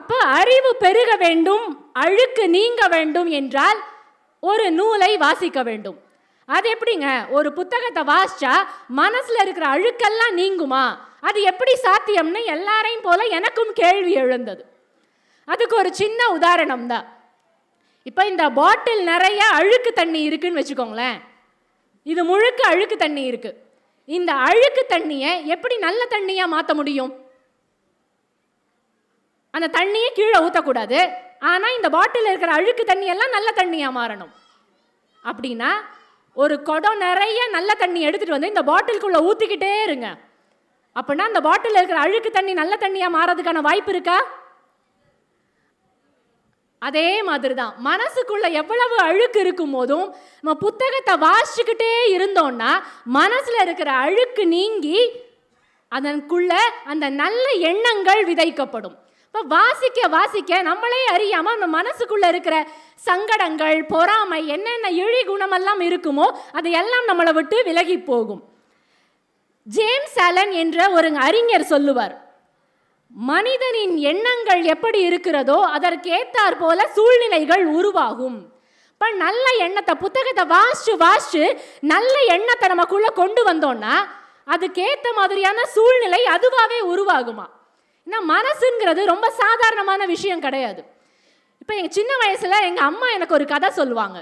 அப்போ அறிவு பெருக வேண்டும், அழுக்கு நீங்க வேண்டும் என்றால் ஒரு நூலை வாசிக்க வேண்டும். அது எப்படிங்க? ஒரு புத்தகத்தை வாசிச்சா மனசுல இருக்கிற அழுக்கெல்லாம் நீங்குமா? அது எப்படி சாத்தியம்னு எல்லாரையும் போல எனக்கும் கேள்வி எழுந்தது. அதுக்கு ஒரு சின்ன உதாரணம் தான். இப்போ இந்த பாட்டில் நிறைய அழுக்கு தண்ணி இருக்குன்னு வச்சுக்கோங்களேன். இது முழுக்க அழுக்கு தண்ணி இருக்கு. இந்த அழுக்கு தண்ணியை எப்படி நல்ல தண்ணியா மாற்ற முடியும்? அந்த தண்ணியை கீழே ஊற்றக்கூடாது. ஆனால் இந்த பாட்டில் இருக்கிற அழுக்கு தண்ணியெல்லாம் நல்ல தண்ணியா மாறணும். அப்படின்னா ஒரு குடம் நிறைய நல்ல தண்ணி எடுத்துட்டு வந்து இந்த பாட்டிலுக்குள்ள ஊற்றிக்கிட்டே இருங்க. அப்படின்னா அந்த பாட்டில் இருக்கிற அழுக்கு தண்ணி நல்ல தண்ணியா மாறதுக்கான வாய்ப்பு இருக்கா? அதே மாதிரி தான் மனசுக்குள்ள எவ்வளவு அழுக்கு இருக்கும் போதும் நம்ம புத்தகத்தை வாசிச்சுக்கிட்டே இருந்தோம்னா மனசுல இருக்கிற அழுக்கு நீங்கி அதற்குள்ள அந்த நல்ல எண்ணங்கள் விதைக்கப்படும். இப்போ வாசிக்க வாசிக்க நம்மளே அறியாம நம்ம மனசுக்குள்ள இருக்கிற சங்கடங்கள், பொறாமை, என்னென்ன இழி குணமெல்லாம் இருக்குமோ அது எல்லாம் நம்மளை விட்டு விலகி போகும். ஜேம்ஸ் ஆலன் என்ற ஒரு அறிஞர் சொல்லுவார், மனிதனின் எண்ணங்கள் எப்படி இருக்கிறதோ அதற்கேற்றாற் போல சூழ்நிலைகள் உருவாகும். இப்போ நல்ல எண்ணத்தை புத்தகத்தை வாசிச்சு நல்ல எண்ணத்தை நமக்குள்ள கொண்டு வந்தோம்னா அதுக்கேற்ற மாதிரியான சூழ்நிலை அதுவாகவே உருவாகுமா? ஏன்னா மனசுங்கிறது ரொம்ப சாதாரணமான விஷயம் கிடையாது. இப்போ எங்கள் சின்ன வயசில் எங்கள் அம்மா எனக்கு ஒரு கதை சொல்லுவாங்க.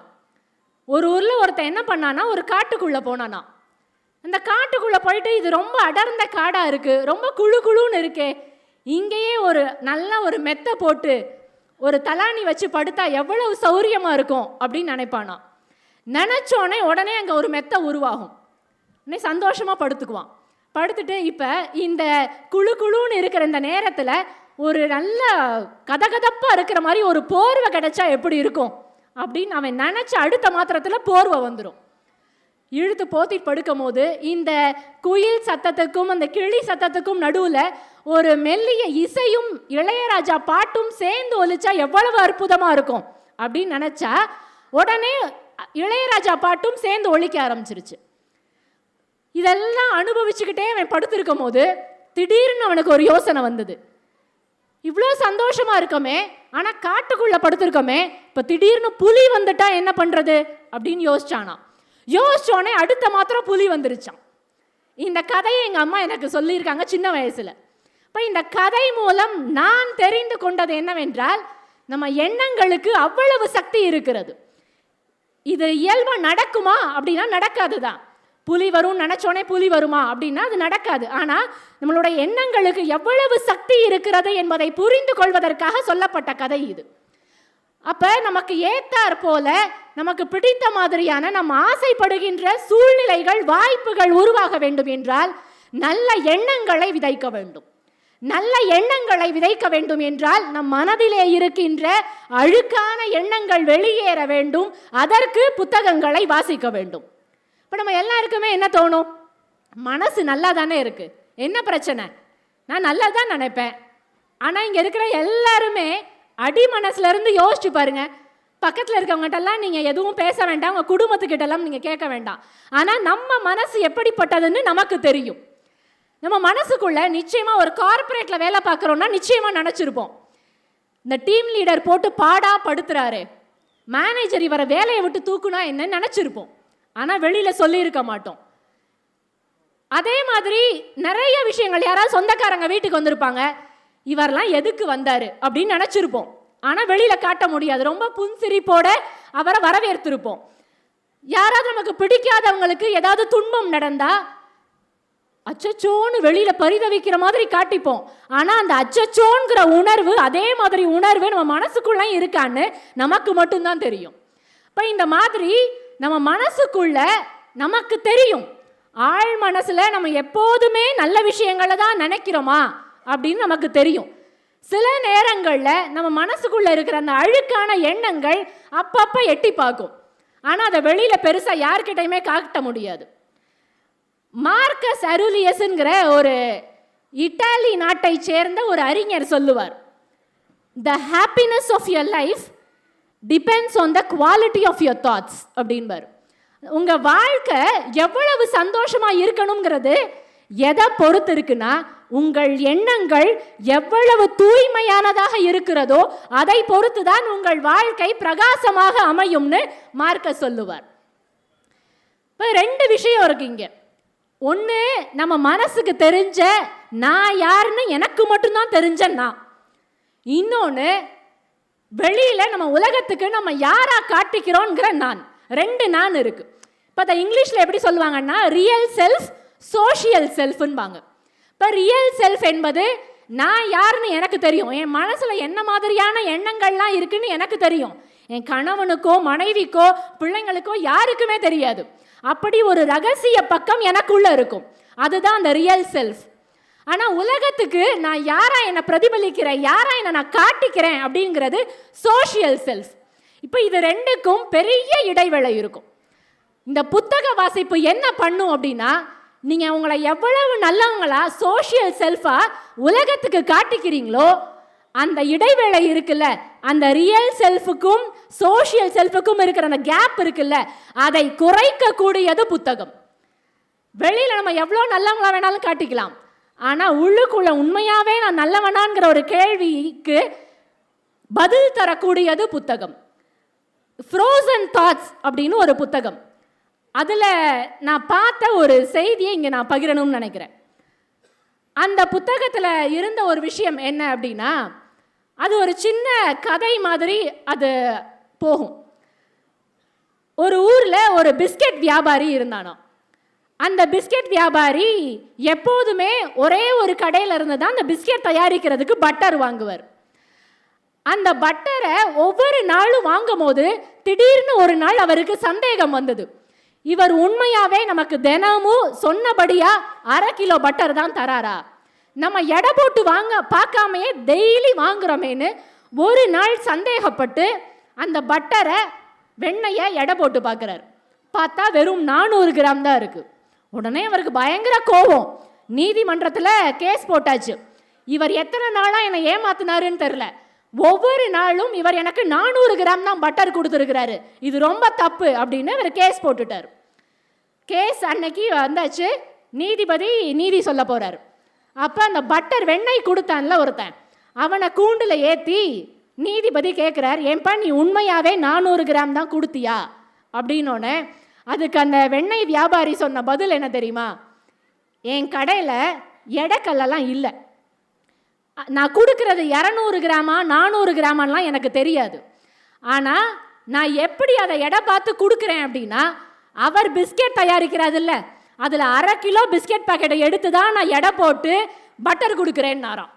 ஒரு ஊரில் ஒருத்தன் என்ன பண்ணானா, ஒரு காட்டுக்குள்ளே போனானா. அந்த காட்டுக்குள்ளே போயிட்டு இது ரொம்ப அடர்ந்த காடாக இருக்குது, ரொம்ப குழு குழுன்னு இருக்கே, இங்கேயே ஒரு நல்ல ஒரு மெத்தை போட்டு ஒரு தலாணி வச்சு படுத்தா எவ்வளவு சௌரியமாக இருக்கும் அப்படின்னு நினைப்பானா. நினச்சோடனே உடனே அங்கே ஒரு மெத்தை உருவாகும். உடனே சந்தோஷமாக படுத்துக்குவான். படுத்துட்டு இப்போ இந்த குழு குழுன்னு இருக்கிற இந்த நேரத்தில் ஒரு நல்ல கதகதப்பாக இருக்கிற மாதிரி ஒரு போர்வை கிடைச்சா எப்படி இருக்கும் அப்படின்னு அவன் நினச்ச அடுத்த மாத்திரத்தில் போர்வை வந்துடும். இழுத்து போத்திட்டு படுக்கும் போது இந்த குயில் சத்தத்துக்கும் அந்த கிளி சத்தத்துக்கும் நடுவில் ஒரு மெல்லிய இசையும் இளையராஜா பாட்டும் சேர்ந்து ஒலிச்சா எவ்வளவு அற்புதமாக இருக்கும் அப்படின்னு நினச்சா உடனே இளையராஜா பாட்டும் சேர்ந்து ஒலிக்க ஆரம்பிச்சிருச்சு. இதெல்லாம் அனுபவிச்சுக்கிட்டே அவன் படுத்திருக்கும் போது திடீர்னு அவனுக்கு ஒரு யோசனை வந்தது. இவ்வளோ சந்தோஷமாக இருக்கமே, ஆனால் காட்டுக்குள்ளே படுத்திருக்கோமே, இப்போ திடீர்னு புலி வந்துட்டா என்ன பண்ணுறது அப்படின்னு யோசிச்சானா. யோசிச்சோடனே அடுத்த மாத்திரம் புலி வந்துருச்சான். இந்த கதையை எங்கள் அம்மா எனக்கு சொல்லியிருக்காங்க சின்ன வயசில். இப்போ இந்த கதை மூலம் நான் தெரிந்து கொண்டது என்னவென்றால், நம்ம எண்ணங்களுக்கு அவ்வளவு சக்தி இருக்கிறது. இது இயல்பாக நடக்குமா அப்படின்னா நடக்காது தான். புலி வரும் நினச்சோடனே புலி வருமா அப்படின்னா அது நடக்காது. ஆனால் நம்மளுடைய எண்ணங்களுக்கு எவ்வளவு சக்தி இருக்கிறது என்பதை புரிந்து கொள்வதற்காக சொல்லப்பட்ட கதை இது. அப்போ நமக்கு ஏத்தாற் போல நமக்கு பிடித்த மாதிரியான நம்ம ஆசைப்படுகின்ற சூழ்நிலைகள், வாய்ப்புகள் உருவாக வேண்டும் என்றால் நல்ல எண்ணங்களை விதைக்க வேண்டும். நல்ல எண்ணங்களை விதைக்க வேண்டும் என்றால் நம் மனதிலே இருக்கின்ற அழுக்கான எண்ணங்கள் வெளியேற வேண்டும். அதற்கு புத்தகங்களை வாசிக்க வேண்டும். இப்போ நம்ம எல்லாருக்குமே என்ன தோணும்? மனசு நல்லா தானே இருக்கு, என்ன பிரச்சனை, நான் நல்லா தான் நினைப்பேன். ஆனால் இங்கே இருக்கிற எல்லாருமே அடி மனசுலேருந்து யோசிச்சு பாருங்க. பக்கத்தில் இருக்கவங்ககிட்டலாம் நீங்கள் எதுவும் பேச வேண்டாம், உங்கள் குடும்பத்துக்கிட்டலாம் நீங்கள் கேட்க வேண்டாம். ஆனால் நம்ம மனசு எப்படிப்பட்டதுன்னு நமக்கு தெரியும். நம்ம மனசுக்குள்ள நிச்சயமாக ஒரு கார்பரேட்டில் வேலை பார்க்குறோன்னா நிச்சயமாக நினச்சிருப்போம், இந்த டீம் லீடர் போட்டு பாடா படுத்துறாரு, மேனேஜர் இவரை வேலையை விட்டு தூக்குனா என்னன்னு நினச்சிருப்போம். ஆனால் வெளியில் சொல்லியிருக்க மாட்டோம். அதே மாதிரி நிறைய விஷயங்கள், யாராவது சொந்தக்காரங்க வீட்டுக்கு வந்திருப்பாங்க, இவரெல்லாம் எதுக்கு வந்தார் அப்படின்னு நினச்சிருப்போம். ஆனால் வெளியில் காட்ட முடியாது, ரொம்ப புன்சிரிப்போட அவரை வரவேற்றிருப்போம். யாராவது நமக்கு பிடிக்காதவங்களுக்கு ஏதாவது துன்பம் நடந்தா அச்சச்சோன்னு வெளியில் பரிதவிக்கிற மாதிரி காட்டிப்போம். ஆனால் அந்த அச்சச்சோங்கிற உணர்வு, அதே மாதிரி உணர்வு நம்ம மனசுக்குள்ளே இருக்கான்னு நமக்கு மட்டும்தான் தெரியும். இப்போ இந்த மாதிரி நம்ம மனசுக்குள்ள நமக்கு தெரியும், ஆழ் மனசுல நம்ம எப்போதுமே நல்ல விஷயங்களை தான் நினைக்கிறோமா அப்படின்னு நமக்கு தெரியும். சில நேரங்களில் நம்ம மனசுக்குள்ள இருக்கிற அந்த அழுக்கான எண்ணங்கள் அப்பப்போ எட்டி பார்க்கும். ஆனால் அதை வெளியில் பெருசாக யார்கிட்டையுமே காட்ட முடியாது. மார்க்கஸ் அருலியஸ்ங்கிற ஒரு இட்டாலி நாட்டை சேர்ந்த ஒரு அறிஞர் சொல்லுவார், the happiness of your life depends on the quality of your thoughts அப்படின்பார். உங்கள் வாழ்க்கை எவ்வளவு சந்தோஷமாக இருக்கணுங்கிறது எதை பொறுத்து இருக்குன்னா, உங்கள் எண்ணங்கள் எவ்வளவு தூய்மையானதாக இருக்கிறதோ அதை பொறுத்து தான் உங்கள் வாழ்க்கை பிரகாசமாக அமையும்னு மார்க்க சொல்லுவார். இப்போ 2 விஷயம் இருக்கு இங்க. ஒன்று, நம்ம மனசுக்கு தெரிஞ்ச நான் யாருன்னு எனக்கு மட்டும்தான் தெரிஞ்ச நான். இன்னொன்று, வெளியில நம்ம உலகத்துக்கு நம்ம யாரா காட்டிக்கிறோங்கிற நான். 2 நான் இருக்கு. இப்போ அதை இங்கிலீஷ்ல எப்படி சொல்லுவாங்கன்னா, ரியல் செல்ஃப், சோஷியல் செல்ஃப்ன்பாங்க. இப்போ ரியல் செல்ஃப் என்பது நான் யாருன்னு எனக்கு தெரியும், என் மனசுல என்ன மாதிரியான எண்ணங்கள்லாம் இருக்குன்னு எனக்கு தெரியும். என் கணவனுக்கோ மனைவிக்கோ பிள்ளைங்களுக்கோ யாருக்குமே தெரியாது. அப்படி ஒரு ரகசிய பக்கம் எனக்குள்ள இருக்கும். அதுதான் அந்த ரியல் செல்ஃப். ஆனால் உலகத்துக்கு நான் யாரா என்னை பிரதிபலிக்கிறேன், யாரா என்னை நான் காட்டிக்கிறேன் அப்படிங்கிறது சோஷியல் செல்ஃப். இப்போ இது 2க்கும் பெரிய இடைவேளை இருக்கும். இந்த புத்தக வாசிப்பு என்ன பண்ணும் அப்படின்னா, நீங்கள் உங்களை எவ்வளவு நல்லவங்களா சோஷியல் செல்ஃபா உலகத்துக்கு காட்டிக்கிறீங்களோ அந்த இடைவேளை இருக்குல்ல, அந்த ரியல் செல்ஃபுக்கும் சோஷியல் செல்ஃபுக்கும் இருக்கிற அந்த கேப் இருக்குல்ல, அதை குறைக்கக்கூடியது புத்தகம். வெளியில் நம்ம எவ்வளோ நல்லவங்களா வேணாலும் காட்டிக்கலாம், ஆனால் உள்ளுக்குள்ள உண்மையாகவே நான் நல்லவனாங்கிற ஒரு கேள்விக்கு பதில் தரக்கூடியது புத்தகம். ஃப்ரோசன் தாட்ஸ் அப்படின்னு ஒரு புத்தகம். அதில் நான் பார்த்த ஒரு செய்தியை இங்கே நான் பகிரணும்னு நினைக்கிறேன். அந்த புத்தகத்தில் இருந்த ஒரு விஷயம் என்ன அப்படின்னா, அது ஒரு சின்ன கதை மாதிரி அது போகும். ஒரு ஊரில் ஒரு பிஸ்கெட் வியாபாரி இருந்தானோ. அந்த பிஸ்கெட் வியாபாரி எப்போதுமே ஒரே ஒரு கடையில் இருந்து தான் அந்த பிஸ்கெட் தயாரிக்கிறதுக்கு பட்டர் வாங்குவார். அந்த பட்டரை ஒவ்வொரு நாளும் வாங்கும் போது திடீர்னு ஒரு நாள் அவருக்கு சந்தேகம் வந்தது. இவர் உண்மையாவே நமக்கு தினமும் சொன்னபடியா 1/2 கிலோ பட்டர் தான் தராரா, நம்ம எடை போட்டு வாங்க பார்க்காமையே டெய்லி வாங்குறோமேன்னு ஒரு நாள் சந்தேகப்பட்டு அந்த பட்டரை வெண்ணெயை எடை போட்டு பார்க்குறாரு. பார்த்தா வெறும் 400 கிராம் தான் இருக்குது. உடனே அவருக்கு பயங்கர கோபம். நீதிமன்றத்தில் கேஸ் போட்டாச்சு. இவர் எத்தனை நாளாக என்னை ஏமாத்தினாருன்னு தெரில, ஒவ்வொரு நாளும் இவர் எனக்கு 400 கிராம் தான் பட்டர் கொடுத்துருக்கிறாரு, இது ரொம்ப தப்பு அப்படின்னு இவர் கேஸ் போட்டுட்டார். கேஸ் அன்னைக்கு வந்தாச்சு, நீதிபதி நீதி சொல்ல போகிறார். அப்போ அந்த பட்டர் வெண்ணெய் கொடுத்தான்ல ஒருத்தன், அவனை கூண்டில் ஏற்றி நீதிபதி கேட்குறார், ஏன்பா நீ உண்மையாகவே 400 கிராம் தான் கொடுத்தியா அப்படின்னோடனே அதுக்கு அந்த வெண்ணெய் வியாபாரி சொன்ன பதில் என்ன தெரியுமா, என் கடையில் எடைக்கல்லாம் இல்லை, நான் கொடுக்கறது 200 கிராமா 400 கிராமான்லாம் எனக்கு தெரியாது. ஆனால் நான் எப்படி அதை எடை பார்த்து கொடுக்குறேன் அப்படின்னா, அவர் பிஸ்கெட் தயாரிக்கிறாது இல்லை, அதில் 1/2 கிலோ பிஸ்கெட் பாக்கெட்டை எடுத்து தான் நான் எடை போட்டு பட்டர் கொடுக்குறேன்னாராம்.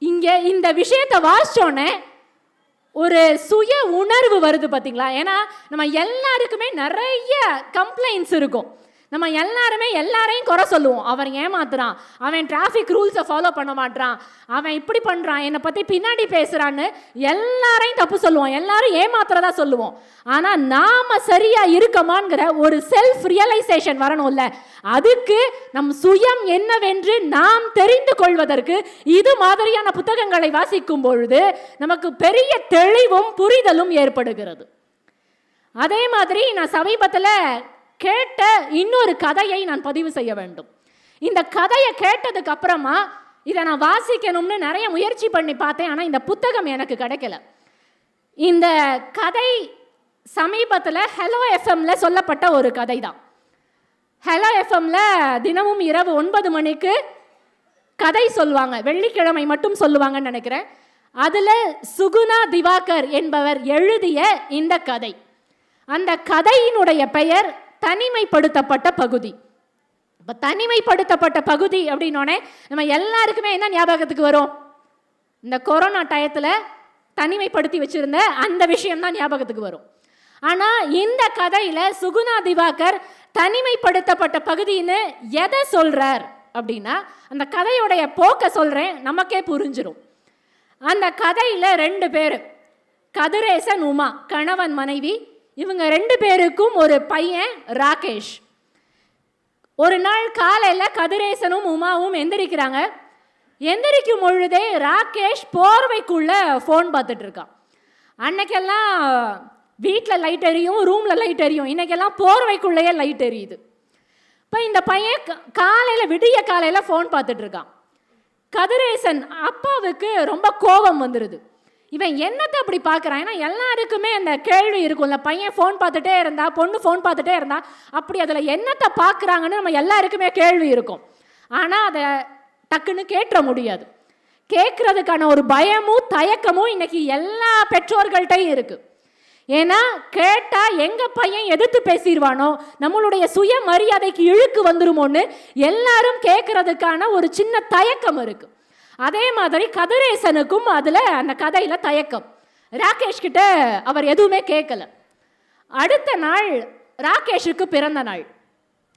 இங்கே இந்த விஷயத்தை வாசிச்சோன்னே ஒரு சுய உணர்வு வருது பார்த்தீங்களா. ஏன்னா நம்ம எல்லாருக்குமே நிறைய கம்ப்ளைண்ட்ஸ் இருக்கும். நம்ம எல்லாருமே எல்லாரையும் குறை சொல்லுவோம். அவன் ஏமாத்துறான், அவன் டிராஃபிக் ரூல்ஸை ஃபாலோ பண்ண மாட்டான், அவன் இப்படி பண்ணுறான், என்னை பற்றி பின்னாடி பேசுகிறான்னு எல்லாரையும் தப்பு சொல்லுவோம், எல்லாரும் ஏமாத்துறதா சொல்லுவோம். ஆனால் நாம் சரியாக இருக்கமாங்கிற ஒரு செல்ஃப் ரியலைசேஷன் வரணும்ல, அதுக்கு நம் சுயம் என்னவென்று நாம் தெரிந்து கொள்வதற்கு இது மாதிரியான புத்தகங்களை வாசிக்கும் பொழுது நமக்கு பெரிய தெளிவும் புரிதலும் ஏற்படுகிறது. அதே மாதிரி நான் சமீபத்தில் கேட்ட இன்னொரு கதையை நான் பதிவு செய்ய வேண்டும். இந்த கதையை கேட்டதுக்கு அப்புறமா இதை நான் வாசிக்கணும்னு நிறைய முயற்சி பண்ணி பார்த்தேன், ஆனால் இந்த புத்தகம் எனக்கு கிடைக்கல. இந்த கதை சமீபத்தில் ஹலோ எஃப்எம்ல சொல்லப்பட்ட ஒரு கதை தான். ஹலோ எஃப்எம்ல தினமும் இரவு 9 மணிக்கு கதை சொல்லுவாங்க, வெள்ளிக்கிழமை மட்டும் சொல்லுவாங்கன்னு நினைக்கிறேன். அதில் சுகுணா திவாகர் என்பவர் எழுதிய இந்த கதை. அந்த கதையினுடைய பெயர் தனிமைப்படுத்தப்பட்ட பகுதி. இப்போ தனிமைப்படுத்தப்பட்ட பகுதி அப்படின்னோடனே நம்ம எல்லாருக்குமே என்ன ஞாபகத்துக்கு வரும், இந்த கொரோனா டயத்தில் தனிமைப்படுத்தி வச்சிருந்த அந்த விஷயம்தான் ஞாபகத்துக்கு வரும். ஆனால் இந்த கதையில் சுகுணா திவாகர் தனிமைப்படுத்தப்பட்ட பகுதின்னு எதை சொல்கிறார் அப்படின்னா, அந்த கதையுடைய போக்க சொல்கிறேன், நமக்கே புரிஞ்சிடும். அந்த கதையில் 2 பேர், கதிரேசன் உமா, கணவன் மனைவி. இவங்க 2 பேருக்கும் ஒரு பையன் ராகேஷ். ஒரு நாள் காலையில் கதிரேசனும் உமாவும் எந்திரிக்கிறாங்க. எந்திரிக்கும் பொழுதே ராகேஷ் போர்வைக்குள்ள ஃபோன் பார்த்துட்டு இருக்கான். அன்னைக்கெல்லாம் வீட்டில் லைட் எரியும், ரூமில் லைட் எரியும். இன்றைக்கெல்லாம் போர்வைக்குள்ளேயே லைட் எரியுது. இப்போ இந்த பையன் காலையில் விடிய காலையில் ஃபோன் பார்த்துட்ருக்கான். கதிரேசன் அப்பாவுக்கு ரொம்ப கோபம் வந்துடுது. இவன் என்னத்தை அப்படி பார்க்குறான்? ஏன்னா எல்லாருக்குமே அந்த கேள்வி இருக்கும்ல, பையன் ஃபோன் பார்த்துட்டே இருந்தா, பொண்ணு ஃபோன் பார்த்துட்டே இருந்தா, அப்படி அதில் என்னத்தை பார்க்குறாங்கன்னு நம்ம எல்லாருக்குமே கேள்வி இருக்கும். ஆனால் அதை டக்குன்னு கேட்டுற முடியாது. கேட்குறதுக்கான ஒரு பயமும் தயக்கமும் இன்னைக்கு எல்லா பெற்றோர்கள்ட்டையும் இருக்குது. ஏன்னா கேட்டால் எங்கள் பையன் எதிர்த்து பேசிடுவானோ, நம்மளுடைய சுயமரியாதைக்கு இழுக்கு வந்துருமோன்னு எல்லாரும் கேட்குறதுக்கான ஒரு சின்ன தயக்கம் இருக்குது. அதே மாதிரி கதிரேசனுக்கும் அதில் அந்த கதையில் தயக்கம். ராகேஷ் கிட்ட அவர் எதுவுமே கேட்கல. அடுத்த நாள் ராகேஷுக்கு பிறந்த நாள்.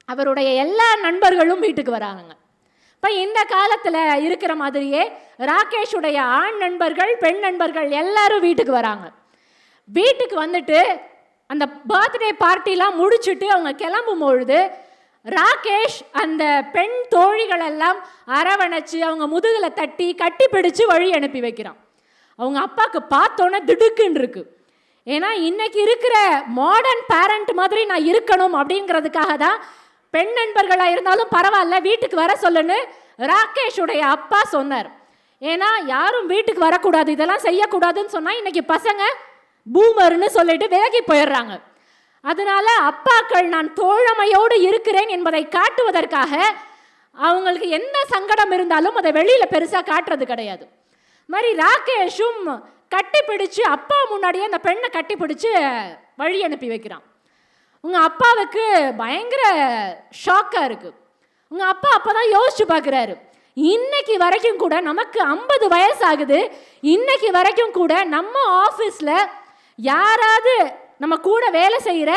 அவருடைய எல்லா நண்பர்களும் வீட்டுக்கு வராங்க. இப்போ இந்த காலத்தில் இருக்கிற மாதிரியே ராகேஷுடைய ஆண் நண்பர்கள், பெண் நண்பர்கள் எல்லாரும் வீட்டுக்கு வராங்க. வீட்டுக்கு வந்துட்டு அந்த பர்த்டே பார்ட்டிலாம் முடிச்சுட்டு அவங்க கிளம்பும் பொழுது ராகேஷ் அந்த பெண் தோழிகளெல்லாம் அரவணைச்சு அவங்க முதுகில் தட்டி கட்டி பிடிச்சு வழி அனுப்பி வைக்கிறான். அவங்க அப்பாவுக்கு பார்த்தோன்னே திடுக்குன்னு இருக்கு. ஏன்னா இன்னைக்கு இருக்கிற மாடர்ன் பேரண்ட் மாதிரி நான் இருக்கணும் அப்படிங்கிறதுக்காக தான் பெண் நண்பர்களாக இருந்தாலும் பரவாயில்ல வீட்டுக்கு வர சொல்லுன்னு ராகேஷுடைய அப்பா சொன்னார். ஏன்னா யாரும் வீட்டுக்கு வரக்கூடாது, இதெல்லாம் செய்யக்கூடாதுன்னு சொன்னால் இன்னைக்கு பசங்க பூமர்னு சொல்லிட்டு விலகி போயிடுறாங்க. அதனால அப்பாக்கள் நான் தோழமையோடு இருக்கிறேன் என்பதை காட்டுவதற்காக அவங்களுக்கு எந்த சங்கடம் இருந்தாலும் அதை வெளியில் பெருசாக காட்டுறது கிடையாது. மாதிரி ராகேஷும் கட்டி பிடிச்சு அப்பா முன்னாடியே அந்த பெண்ணை கட்டி பிடிச்சு வழி அனுப்பி வைக்கிறான். உங்கள் அப்பாவுக்கு பயங்கர ஷாக்காக இருக்குது. உங்கள் அப்பா அப்போ தான் யோசிச்சு பார்க்குறாரு, இன்னைக்கு வரைக்கும் கூட நமக்கு 50 வயசு ஆகுது, இன்னைக்கு வரைக்கும் கூட நம்ம ஆஃபீஸில் யாராவது நம்ம கூட வேலை செய்கிற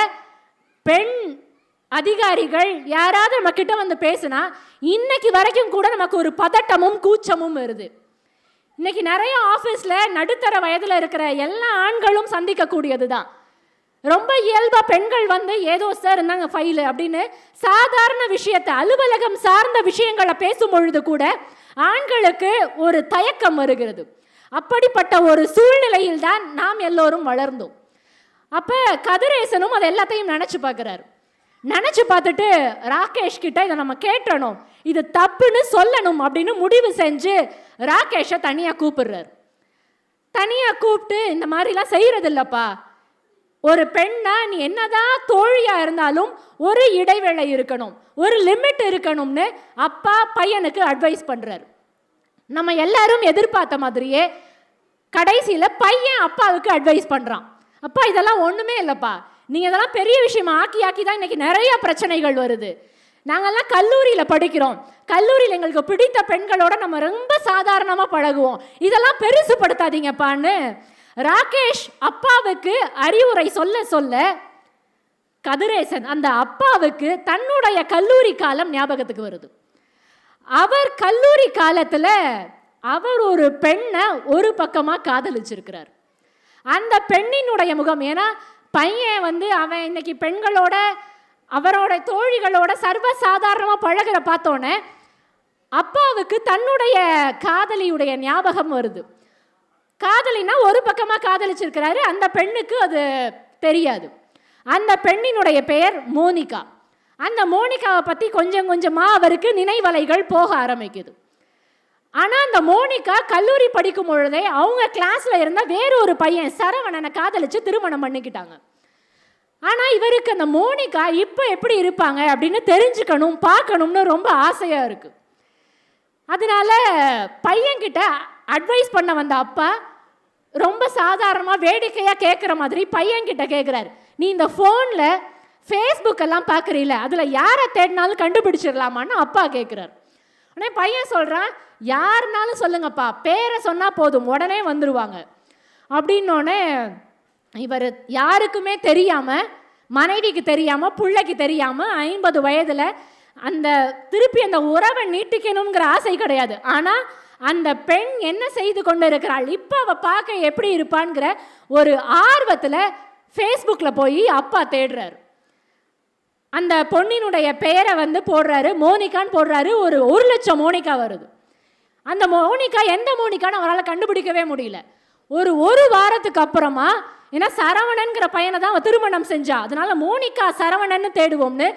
பெண் அதிகாரிகள் யாராவது நம்ம கிட்ட வந்து பேசுனா இன்னைக்கு வரைக்கும் கூட நமக்கு ஒரு பதட்டமும் கூச்சமும் வருது. இன்னைக்கு நிறைய ஆஃபீஸில் நடுத்தர வயதில் இருக்கிற எல்லா ஆண்களும் சந்திக்கக்கூடியது தான். ரொம்ப இயல்பாக பெண்கள் வந்து ஏதோ சார் இருந்தாங்க ஃபைலு அப்படின்னு சாதாரண விஷயத்தை, அலுவலகம் சார்ந்த விஷயங்களை பேசும் பொழுது கூட ஆண்களுக்கு ஒரு தயக்கம் வருகிறது. அப்படிப்பட்ட ஒரு சூழ்நிலையில் தான் நாம் எல்லோரும் வளர்ந்தோம். அப்போ கதிரேசனும் அதை எல்லாத்தையும் நினச்சி பார்க்குறாரு. நினச்சி பார்த்துட்டு ராகேஷ் கிட்ட இதை நம்ம கேட்டணும், இது தப்புன்னு சொல்லணும் அப்படின்னு முடிவு செஞ்சு ராகேஷை தனியாக கூப்பிடுறாரு. தனியாக கூப்பிட்டு இந்த மாதிரிலாம் செய்கிறது இல்லைப்பா, ஒரு பெண்ணா நீ என்னதான் தோழியா இருந்தாலும் ஒரு இடைவேளை இருக்கணும், ஒரு லிமிட் இருக்கணும்னு அப்பா பையனுக்கு அட்வைஸ் பண்றாரு. நம்ம எல்லாரும் எதிர்பார்த்த மாதிரியே கடைசியில் பையன் அப்பாவுக்கு அட்வைஸ் பண்றான். அப்பா இதெல்லாம் ஒண்ணுமே இல்லைப்பா, நீங்க இதெல்லாம் பெரிய விஷயமா ஆக்கி தான் இன்னைக்கு நிறைய பிரச்சனைகள் வருது. நாங்கெல்லாம் கல்லூரியில் படிக்கிறோம், கல்லூரியில் எங்களுக்கு பிடித்த பெண்களோட நம்ம ரொம்ப சாதாரணமாக பழகுவோம், இதெல்லாம் பெருசுப்படுத்தாதீங்கப்பான்னு ராகேஷ் அப்பாவுக்கு அறிவுரை சொல்ல சொல்ல கதிரேசன் அந்த அப்பாவுக்கு தன்னுடைய கல்லூரி காலம் ஞாபகத்துக்கு வருது. அவர் கல்லூரி காலத்தில் அவர் ஒரு பெண்ணை ஒரு பக்கமாக காதலிச்சிருக்கிறார். அந்த பெண்ணினுடைய முகம், ஏன்னா பையன் வந்து அவன் இன்னைக்கு பெண்களோட அவரோட தோழிகளோட சர்வசாதாரணமாக பழகிற பார்த்தோன்னே அப்பாவுக்கு தன்னுடைய காதலியுடைய ஞாபகம் வருது. காதலினா ஒரு பக்கமாக காதலிச்சிருக்கிறாரு, அந்த பெண்ணுக்கு அது தெரியாது. அந்த பெண்ணினுடைய பெயர் மோனிகா. அந்த மோனிகாவை பற்றி கொஞ்சம் கொஞ்சமாக அவருக்கு நினைவலைகள் போக ஆரம்பிக்குது. ஆனால் அந்த மோனிகா கல்லூரி படிக்கும் பொழுதே அவங்க கிளாஸில் இருந்த வேறொரு பையன் சரவணனை காதலிச்சு திருமணம் பண்ணிக்கிட்டாங்க. ஆனால் இவருக்கு அந்த மோனிகா இப்போ எப்படி இருப்பாங்க அப்படின்னு தெரிஞ்சுக்கணும், பார்க்கணும்னு ரொம்ப ஆசையாக இருக்குது. அதனால பையன்கிட்ட அட்வைஸ் பண்ண வந்த அப்பா ரொம்ப சாதாரணமாக வேடிக்கையாக கேட்குற மாதிரி பையன்கிட்ட கேட்குறாரு, நீ இந்த ஃபோனில் ஃபேஸ்புக் எல்லாம் பார்க்குறீல, அதில் யாரை தேடினாலும் கண்டுபிடிச்சிடலாமான்னு அப்பா கேட்குறாரு. உடனே பையன் சொல்கிறான், யாருனாலும் சொல்லுங்கப்பா, பேரை சொன்னால் போதும் உடனே வந்துடுவாங்க அப்படின்னோடனே இவர் யாருக்குமே தெரியாமல், மனைவிக்கு தெரியாமல், பிள்ளைக்கு தெரியாமல் 50 வயதில் அந்த திருப்பி அந்த உறவை நீட்டிக்கணுங்கிற ஆசை கிடையாது. ஆனால் அந்த பெண் என்ன செய்து கொண்டு இருக்கிறாள், இப்போ அவள் பார்க்க எப்படி இருப்பான்ங்கிற ஒரு ஆர்வத்தில் ஃபேஸ்புக்கில் போய் அப்பா தேடுறாரு. அந்த பொண்ணினுடைய பெயரை வந்து போடுறாரு, மோனிகான்னு போடுறாரு. ஒரு 1 லட்சம் மோனிகா வருது. அந்த மோனிகா எந்த மோனிகான்னு அவரால் கண்டுபிடிக்கவே முடியல. ஒரு வாரத்துக்கு அப்புறமா, ஏன்னா சரவணன்கிற பையனை தான் அவன் திருமணம் செஞ்சா, அதனால மோனிகா சரவணன்னு தேடுவோம்னு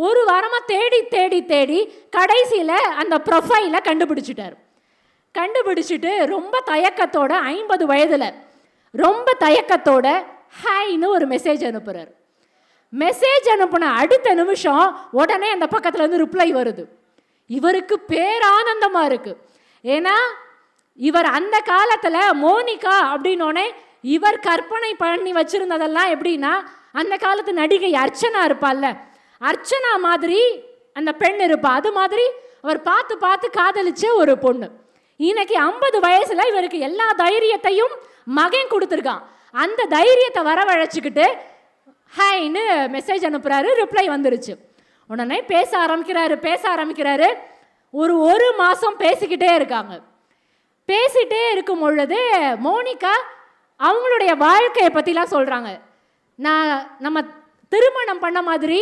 ஒரு வாரமாக தேடி தேடி தேடி கடைசியில் அந்த ப்ரொஃபைலை கண்டுபிடிச்சிட்டார். கண்டுபிடிச்சிட்டு ரொம்ப தயக்கத்தோட 50 வயதில் ரொம்ப தயக்கத்தோட ஹாய்னு ஒரு மெசேஜ் அனுப்புகிறார். மெசேஜ் அனுப்புன அடுத்த நிமிஷம் உடனே அந்த பக்கத்தில் இருந்து ரிப்ளை வருது. இவருக்கு பேரானந்தமாக இருக்குது. ஏன்னா இவர் அந்த காலத்தில் மோனிகா அப்படின்னோடனே இவர் கற்பனை பண்ணி வச்சுருந்ததெல்லாம் எப்படின்னா, அந்த காலத்து நடிகை அர்ச்சனா இருப்பாள்ல, அர்ச்சனா மாதிரி அந்த பெண் இருப்பா, அது மாதிரி அவர் பார்த்து பார்த்து காதலிச்ச ஒரு பொண்ணு. இன்னைக்கு 50 வயசில் இவருக்கு எல்லா தைரியத்தையும் மகன் கொடுத்துருக்கான். அந்த தைரியத்தை வரவழைச்சிக்கிட்டு ஹாய்னு மெசேஜ் அனுப்புகிறாரு. ரிப்ளை வந்துருச்சு. உடனே பேச ஆரம்பிக்கிறாரு. ஒரு மாதம் பேசிக்கிட்டே இருக்காங்க. பேசிகிட்டே இருக்கும் பொழுது மோனிகா அவங்களுடைய வாழ்க்கையை பற்றிலாம் சொல்கிறாங்க. நம்ம திருமணம் பண்ண மாதிரி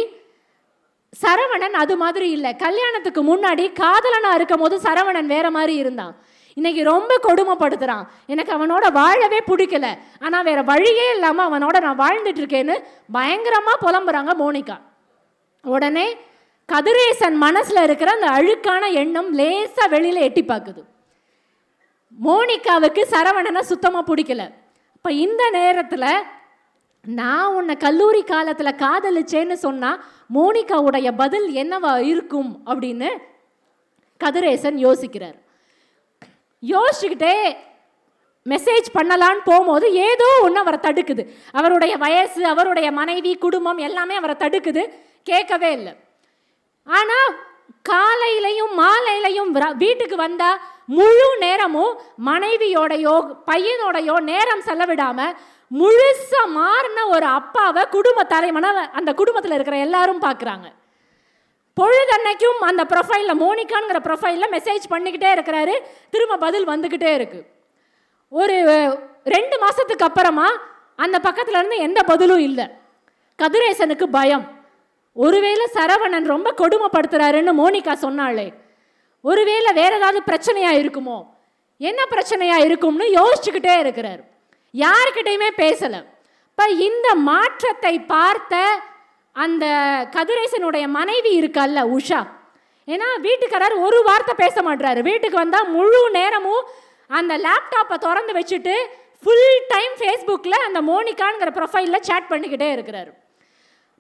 சரவணன் அது மாதிரி இல்லை. கல்யாணத்துக்கு முன்னாடி காதலனாக இருக்கும் போது சரவணன் வேற மாதிரி இருந்தான். இன்னைக்கு ரொம்ப கொடுமைப்படுத்துகிறான். எனக்கு அவனோட வாழவே பிடிக்கல, ஆனால் வேற வழியே இல்லாமல் அவனோட நான் வாழ்ந்துட்டு இருக்கேன்னு பயங்கரமாக புலம்புறாங்க மோனிகா. உடனே கதிரேசன் மனசில் இருக்கிற அந்த அழுக்கான எண்ணம் லேசாக வெளியில் எட்டி பார்க்குது. மோனிகாவுக்கு சரவணனை சுத்தமாக பிடிக்கல. இப்போ இந்த நேரத்தில் நான் உன்னை கல்லூரி காலத்தில் காதலிச்சேன்னு சொன்னால் மோனிகாவுடைய பதில் என்னவா இருக்கும் அப்படின்னு கதிரேசன் யோசிக்கிறார். யோசிச்சுக்கிட்டே மெசேஜ் பண்ணலான்னு போகும்போது ஏதோ ஒன்று அவரை தடுக்குது. அவருடைய வயசு, அவருடைய மனைவி, குடும்பம் எல்லாமே அவரை தடுக்குது. கேட்கவே இல்லை. ஆனால் காலையிலையும் மாலையிலையும் வீட்டுக்கு வந்தால் முழு நேரமும் மனைவியோடையோ பையனோடையோ நேரம் செலவிடாமல் முழுசாக மாறின ஒரு அப்பாவை குடும்ப தலைவனை அந்த குடும்பத்தில் இருக்கிற எல்லாரும் பார்க்குறாங்க. பொழுதன்னைக்கும் அந்த ப்ரொஃபைலில் மோனிகாங்கிற ப்ரொஃபைலில் மெசேஜ் பண்ணிக்கிட்டே இருக்கிறாரு. திரும்ப பதில் வந்துக்கிட்டே இருக்கு. ஒரு 2 மாதத்துக்கு அப்புறமா அந்த பக்கத்தில் இருந்து எந்த பதிலும் இல்லை. கதிரேசனுக்கு பயம். ஒருவேளை சரவணன் ரொம்ப கொடுமைப்படுத்துறாருன்னு மோனிகா சொன்னாலே, ஒருவேளை வேற ஏதாவது பிரச்சனையாக இருக்குமோ, என்ன பிரச்சனையாக இருக்கும்னு யோசிச்சுக்கிட்டே இருக்கிறார். யாருக்கிட்டையுமே பேசலை. இப்போ இந்த மாற்றத்தை பார்த்த அந்த கதிரேசனுடைய மனைவி இருக்கல்ல உஷா, ஏன்னா வீட்டுக்காரர் ஒரு வார்த்தை பேச மாட்டாரு. வீட்டுக்கு வந்தால் முழு நேரமும் அந்த லேப்டாப்பை திறந்து வச்சுட்டு ஃபுல் டைம் ஃபேஸ்புக்கில் அந்த மோனிகாங்கிற ப்ரொஃபைலில் சேட் பண்ணிக்கிட்டே இருக்கிறாரு.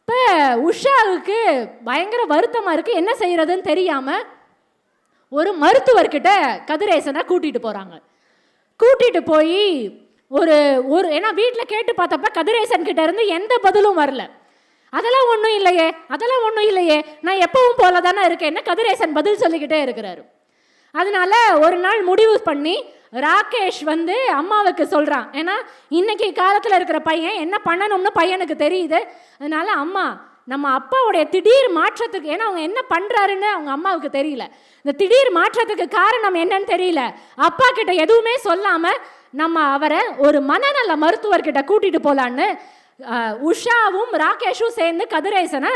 இப்போ உஷாவுக்கு பயங்கர வருத்தமாக இருக்குது. என்ன செய்கிறதுன்னு தெரியாமல் ஒரு மருத்துவர்கிட்ட கதிரேசனை கூட்டிகிட்டு போகிறாங்க. கூட்டிகிட்டு போய் ஒரு ஏன்னா வீட்டில் கேட்டு பார்த்தப்ப கதிரேசன் கிட்ட இருந்து எந்த பதிலும் வரல. அதெல்லாம் ஒன்றும் இல்லையே, நான் எப்பவும் போல தானே இருக்கேன்னு கதிரேசன் பதில் சொல்லிக்கிட்டே இருக்கிறாரு. அதனால ஒரு நாள் முடிவு பண்ணி ராகேஷ் வந்து அம்மாவுக்கு சொல்கிறான். ஏன்னா இன்னைக்கு காலத்தில் இருக்கிற பையன் என்ன பண்ணணும்னு பையனுக்கு தெரியுது. அதனால அம்மா, நம்ம அப்பாவுடைய திடீர் மாற்றத்துக்கு, ஏன்னா அவங்க என்ன பண்ணுறாருன்னு அவங்க அம்மாவுக்கு தெரியல, இந்த திடீர் மாற்றத்துக்கு காரணம் என்னன்னு தெரியல, அப்பா கிட்ட எதுவுமே சொல்லாமல் நம்ம அவரை ஒரு மனநல மருத்துவர்கிட்ட கூட்டிகிட்டு போகலான்னு உஷாவும் ராகேஷும் சேர்ந்து கதிரேசனை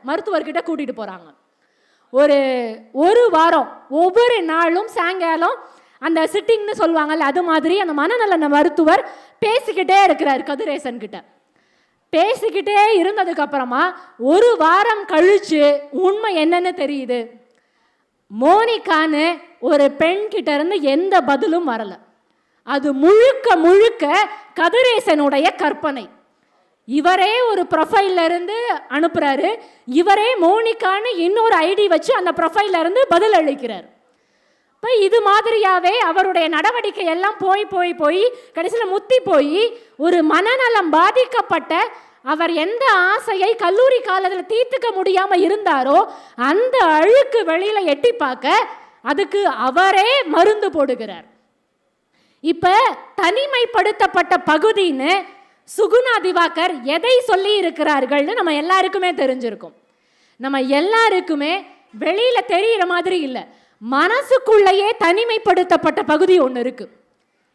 மருத்துவர்கிட்ட கூட்டிகிட்டு போகிறாங்க. ஒரு வாரம் ஒவ்வொரு நாளும் சாயங்காலம் அந்த சிட்டிங்னு சொல்லுவாங்கல்ல, அது மாதிரி அந்த மனநல மருத்துவர் பேசிக்கிட்டே இருக்கிறார் கதிரேசன் கிட்ட. பேசிக்கிட்டே இருந்ததுக்கப்புறமா ஒரு வாரம் கழிச்சு உண்மை என்னன்னு தெரியுது. மோனிகான்னு ஒரு பெண்கிட்ட இருந்து எந்த பதிலும் வரல. அது முழுக்க கதிரேசனுடைய கற்பனை. இவரே ஒரு ப்ரொஃபைல்ல இருந்து அனுப்புறாரு. இவரே மோனிகான்னு இன்னொரு ஐடி வச்சு அந்த ப்ரொஃபைல்ல இருந்து பதில் அளிக்கிறார். இப்போ இது மாதிரியாவே அவருடைய நடவடிக்கை எல்லாம் போய் கடைசியில் முத்தி போய் ஒரு மனநலம் பாதிக்கப்பட்ட அவர் எந்த ஆசையை கல்லூரி காலத்தில் தீர்த்துக்க முடியாமல் இருந்தாரோ அந்த அழுக்கு வெளியில் எட்டி பார்க்க அதுக்கு அவரே மருந்து போடுகிறார். இப்போ தனிமைப்படுத்தப்பட்ட பகுதின்னு சுகுணா திவாகர் எதை சொல்லி இருக்கிறார்கள்னு நம்ம எல்லாருக்குமே தெரிஞ்சிருக்கும். நம்ம எல்லாருக்குமே வெளியில் தெரிகிற மாதிரி இல்லை, மனசுக்குள்ளேயே தனிமைப்படுத்தப்பட்ட பகுதி ஒன்று இருக்கு.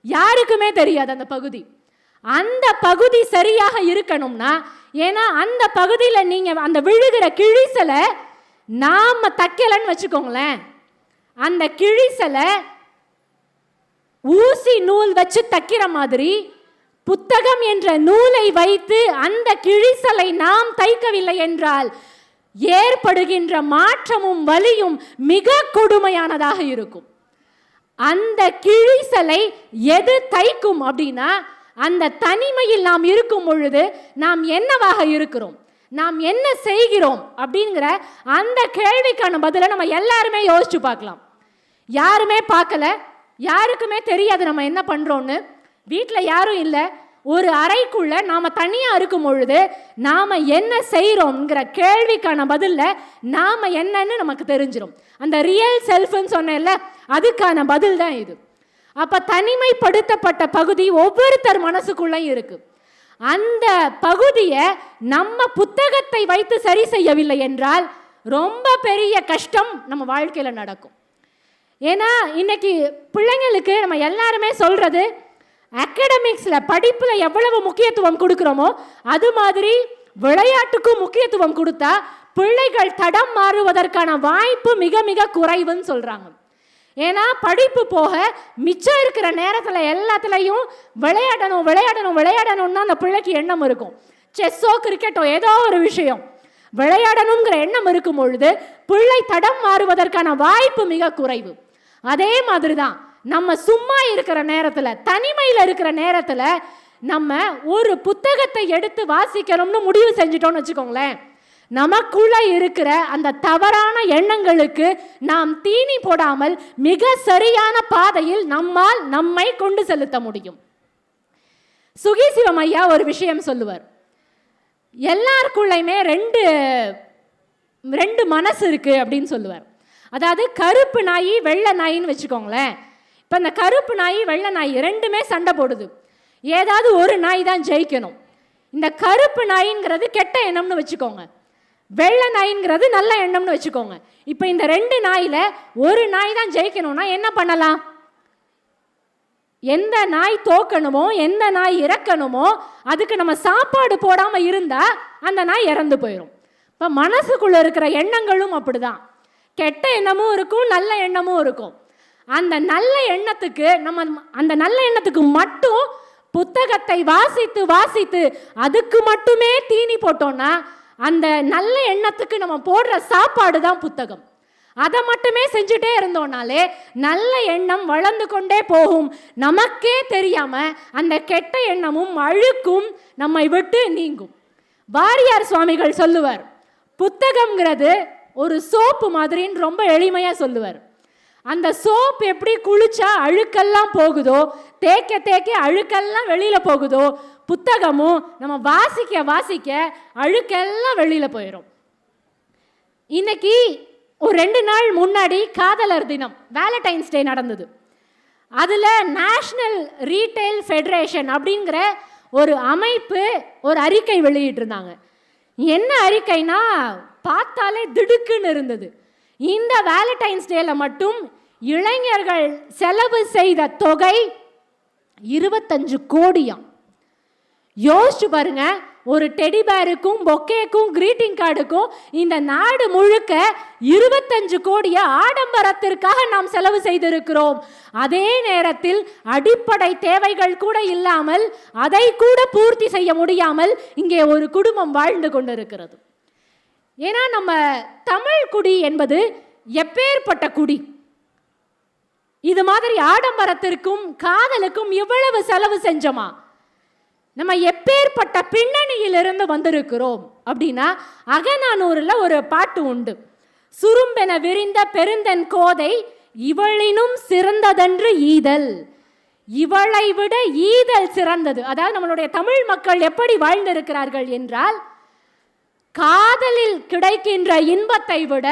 யாருக்குமே தெரியாது அந்த பகுதி. அந்த பகுதி சரியாக இருக்கணும்னா, ஏன்னா அந்த பகுதியில் நீங்கள் அந்த விழுகிற கிழிசலை நாம் தைக்கலன்னு வச்சுக்கோங்களேன், அந்த கிழிசலை ஊசி நூல் வச்சு தைக்கிற மாதிரி புத்தகம் என்ற நூலை வைத்து அந்த கிழிசலை நாம் தைக்கவில்லை என்றால் ஏற்படுகின்ற மாற்றமும் வலியும் மிக கொடுமையானதாக இருக்கும். அந்த கிழிசலை எது தைக்கும் அப்படின்னா, அந்த தனிமையில் நாம் இருக்கும் பொழுது நாம் என்னவாக இருக்கிறோம், நாம் என்ன செய்கிறோம் அப்படிங்கிற அந்த கேள்விக்கான பதிலை நம்ம எல்லாருமே யோசிச்சு பார்க்கலாம். யாருமே பார்க்கல, யாருக்குமே தெரியாது நம்ம என்ன பண்ணுறோன்னு. வீட்டில் யாரும் இல்லை, ஒரு அறைக்குள்ள நாம் தனியாக இருக்கும் பொழுது நாம் என்ன செய்கிறோம்ங்கிற கேள்விக்கான பதிலில் நாம் என்னன்னு நமக்கு தெரிஞ்சிடும். அந்த ரியல் செல்ஃப்னு சொன்னேன்ல, அதுக்கான பதில் தான் இது. அப்போ தனிமைப்படுத்தப்பட்ட பகுதி ஒவ்வொருத்தர் மனசுக்குள்ளேயும் இருக்குது. அந்த பகுதியை நம்ம புத்தகத்தை வைத்து சரி செய்யவில்லை என்றால் ரொம்ப பெரிய கஷ்டம் நம்ம வாழ்க்கையில் நடக்கும். ஏன்னா இன்னைக்கு பிள்ளைங்களுக்கு நம்ம எல்லாருமே சொல்கிறது, அகாடமிக்ஸில் படிப்பில் எவ்வளவு முக்கியத்துவம் கொடுக்குறோமோ அது மாதிரி விளையாட்டுக்கும் முக்கியத்துவம் கொடுத்தா பிள்ளைகள் தடம் மாறுவதற்கான வாய்ப்பு மிக மிக குறைவுன்னு சொல்கிறாங்க. ஏன்னா படிப்பு போக மிச்சம் இருக்கிற நேரத்தில் எல்லாத்துலேயும் விளையாடணும் விளையாடணும் விளையாடணும்னு அந்த பிள்ளைக்கு எண்ணம் இருக்கும். செஸ்ஸோ கிரிக்கெட்டோ ஏதோ ஒரு விஷயம் விளையாடணுங்கிற எண்ணம் இருக்கும் பொழுது பிள்ளை தடம் மாறுவதற்கான வாய்ப்பு மிக குறைவு. அதே மாதிரி தான் நம்ம சும்மா இருக்கிற நேரத்தில், தனிமையில் இருக்கிற நேரத்தில் நம்ம ஒரு புத்தகத்தை எடுத்து வாசிக்கணும்னு முடிவு செஞ்சிட்டோம்னு வச்சுக்கோங்களேன், நமக்குள்ள இருக்கிற அந்த தவறான எண்ணங்களுக்கு நாம் தீனி போடாமல் மிக சரியான பாதையில் நம்மால் நம்மை கொண்டு செலுத்த முடியும். சுகிசிவம் ஐயா ஒரு விஷயம் சொல்லுவார். எல்லாருக்குள்ளையுமே ரெண்டு மனசு இருக்கு அப்படின்னு சொல்லுவார். அதாவது கருப்பு நாய் வெள்ளை நாயின்னு வச்சுக்கோங்களேன். இப்போ இந்த கருப்பு நாய் வெள்ளை நாய் ரெண்டுமே சண்டை போடுது. ஏதாவது ஒரு நாய் தான் ஜெயிக்கணும். இந்த கருப்பு நாயின்கிறது கெட்ட எண்ணம்னு வச்சுக்கோங்க, வெள்ளை நாயின்கிறது நல்ல எண்ணம்னு வச்சுக்கோங்க. இப்போ இந்த ரெண்டு நாயில் ஒரு நாய் தான் ஜெயிக்கணும்னா என்ன பண்ணலாம்? எந்த நாய் தோக்கணுமோ, எந்த நாய் இறக்கணுமோ அதுக்கு நம்ம சாப்பாடு போடாமல் இருந்தால் அந்த நாய் இறந்து போயிடும். இப்போ மனசுக்குள்ளே இருக்கிற எண்ணங்களும் அப்படிதான். கெட்ட எண்ணமும் இருக்கும், நல்ல எண்ணமும் இருக்கும். அந்த நல்ல எண்ணத்துக்கு மட்டும் புத்தகத்தை வாசித்து வாசித்து அதுக்கு மட்டுமே தீனி போட்டோம்னா அந்த நல்ல எண்ணத்துக்கு நம்ம போடுற சாப்பாடு தான் புத்தகம். அதை மட்டுமே செஞ்சுட்டே இருந்தோம்னாலே நல்ல எண்ணம் வளர்ந்து கொண்டே போகும். நமக்கே தெரியாம அந்த கெட்ட எண்ணமும் அழுக்கும் நம்மை விட்டு நீங்கும். வாரியார் சுவாமிகள் சொல்லுவார், புத்தகம்ங்கிறது ஒரு சோப்பு மாதிரின்னு ரொம்ப எளிமையா சொல்லுவார். அந்த சோப் எப்படி குளிச்சா அழுக்கெல்லாம் போகுதோ, தேய்க்க தேய்க்க அழுக்கெல்லாம் வெளியில போகுதோ, புத்தகமும் நம்ம வாசிக்க வாசிக்க அழுக்கெல்லாம் வெளியில போயிடும். இன்னைக்கு ஒரு 2 நாள் முன்னாடி காதலர் தினம், வேலண்டைன்ஸ் டே நடந்தது. அதில் நேஷ்னல் ரீட்டைல் ஃபெடரேஷன் அப்படிங்கிற ஒரு அமைப்பு ஒரு அறிக்கை வெளியிட்டிருந்தாங்க. என்ன அறிக்கைனா பார்த்தாலே திடுக்குன்னு இருந்தது. இந்த வேலண்டைன்ஸ் டேல மட்டும் இளைஞர்கள் செலவு செய்த தொகை 25 கோடியாம். யோசிச்சு பாருங்க, ஒரு டெடிபேருக்கும் பொக்கேக்கும் கிரீட்டிங் கார்டுக்கும் இந்த நாடு முழுக்க 25 கோடியை ஆடம்பரத்திற்காக நாம் செலவு செய்திருக்கிறோம். அதே நேரத்தில் அடிப்படை தேவைகள் கூட இல்லாமல், அதை கூட பூர்த்தி செய்ய முடியாமல் இங்கே ஒரு குடும்பம் வாழ்ந்து கொண்டிருக்கிறது. ஏன்னா நம்ம தமிழ் குடி என்பது எப்பேற்பட்ட குடி. இது மாதிரி ஆடம்பரத்திற்கும் காதலுக்கும் இவ்வளவு செலவு செஞ்சோமா? நம்ம எப்பேற்பட்ட பின்னணியிலிருந்து வந்திருக்கிறோம் அப்படின்னா, அகநானூரில் ஒரு பாட்டு உண்டு. சுரும்பென விரிந்த பெருந்தன் கோதை இவளினும் சிறந்ததன்று ஈதல், இவளை விட ஈதல் சிறந்தது. அதாவது நம்மளுடைய தமிழ் மக்கள் எப்படி வாழ்ந்திருக்கிறார்கள் என்றால், காதலில் கிடைக்கின்ற இன்பத்தை விட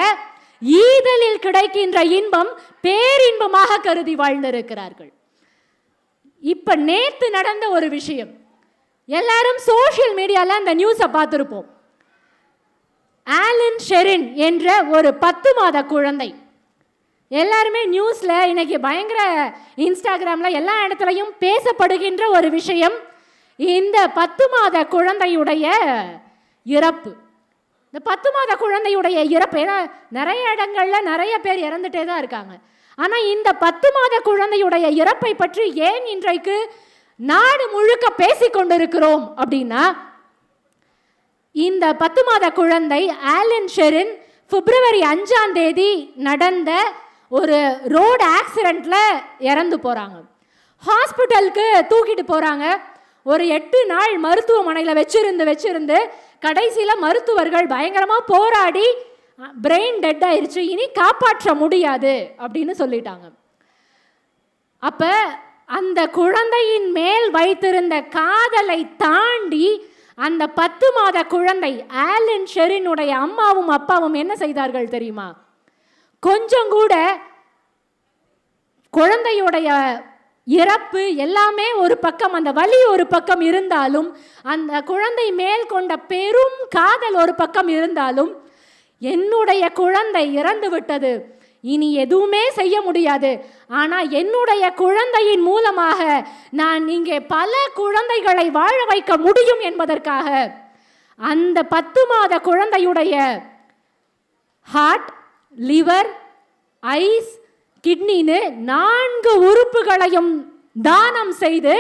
ஈதலில் கிடைக்கின்ற இன்பம் பேரின்பமாக கருதி வாழ்ந்திருக்கிறார்கள். இப்ப நேத்து நடந்த ஒரு விஷயம், எல்லாரும் சோஷியல் மீடியால அந்த நியூஸை பார்த்திருப்போம். ஆலன் ஷெரின் என்ற ஒரு 10 மாத குழந்தை, எல்லாருமே நியூஸ்ல இன்னைக்கு பயங்கர இன்ஸ்டாகிராம்ல எல்லா இடத்துலையும் பேசப்படுகின்ற ஒரு விஷயம், இந்த 10 மாத குழந்தையுடைய இறப்பு. இந்த 10 மாத குழந்தையுடைய இறப்பு, ஏன்னா நிறைய இடங்கள்ல நிறைய பேர் இறந்துட்டே தான் இருக்காங்க. ஆனால் இந்த 10 மாத குழந்தையுடைய இறப்பை பற்றி ஏன் இன்றைக்கு நாடு முழுக்க பேசிக்கொண்டிருக்கிறோம் அப்படின்னா, இந்த 10 மாத குழந்தை ஆலன் ஷெரின் பிப்ரவரி 5ஆம் தேதி நடந்த ஒரு ரோடு ஆக்சிடென்ட்ல இறந்து போறாங்க. ஹாஸ்பிட்டலுக்கு தூக்கிட்டு போறாங்க. ஒரு 8 நாள் மருத்துவமனையில் வச்சிருந்து கடைசியில் மருத்துவர்கள் பயங்கரமாக போராடி பிரெயின் டெட் ஆயிடுச்சு, இனி காப்பாற்ற முடியாது அப்படின்னு சொல்லிட்டாங்க. அப்ப அந்த குழந்தையின் மேல் வைத்திருந்த காதலை தாண்டி அந்த 10 மாத குழந்தை ஆலன் ஷெரினுடைய அம்மாவும் அப்பாவும் என்ன செய்தார்கள் தெரியுமா? கொஞ்சம் கூட குழந்தையுடைய இறப்பு எல்லாமே ஒரு பக்கம், அந்த வலி ஒரு பக்கம் இருந்தாலும், அந்த குழந்தை மேல் கொண்ட பெரும் காதல் ஒரு பக்கம் இருந்தாலும், என்னுடைய குழந்தை இறந்து விட்டது, இனி எதுவுமே செய்ய முடியாது, ஆனால் என்னுடைய குழந்தையின் மூலமாக நான் இங்கே பல குழந்தைகளை வாழ வைக்க முடியும் என்பதற்காக அந்த 10 மாத குழந்தையுடைய ஹார்ட், லிவர், ஐஸ், கிட்னின்னு 4 உறுப்புகளையும் தானம் செய்து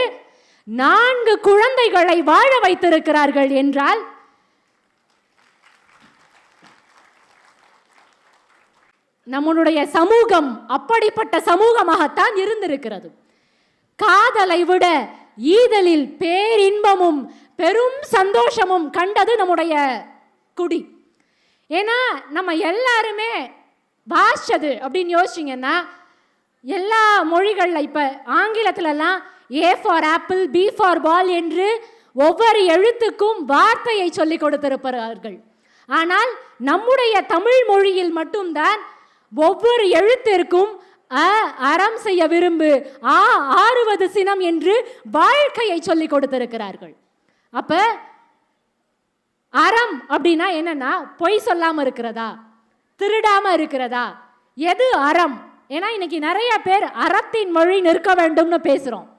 4 குழந்தைகளை வாழ வைத்திருக்கிறார்கள் என்றால், நம்முடைய சமூகம் அப்படிப்பட்ட சமூகமாகத்தான் இருந்திருக்கிறது. காதலை விட ஈதலில் பேரின்பமும் பெரும் சந்தோஷமும் கண்டது நம்முடைய குடி. ஏன்னா நம்ம எல்லாருமே வாசிச்சது அப்படின்னு யோசிச்சிங்கன்னா, எல்லா மொழிகளில் இப்போ ஆங்கிலத்திலலாம் A for apple, B for ball என்று ஒவ்வொரு எழுத்துக்கும் வார்த்தையை சொல்லிக் கொடுத்திருப்பார்கள். ஆனால் நம்முடைய தமிழ் மொழியில் மட்டும்தான் ஒவ்வொரு எழுத்திற்கும் அறம் செய்ய விரும்பு, ஆறுவது சினம் என்று வாழ்க்கையை சொல்லிக் கொடுத்திருக்கிறார்கள். அப்ப அறம் அப்படின்னா என்னன்னா, பொய் சொல்லாம இருக்கிறதா, திருடாம இருக்கிறதா, எது அறம்? ஏன்னா இன்னைக்கு நிறைய பேர் அறத்தின் மொழி நிற்க வேண்டும்னு பேசுறோம்.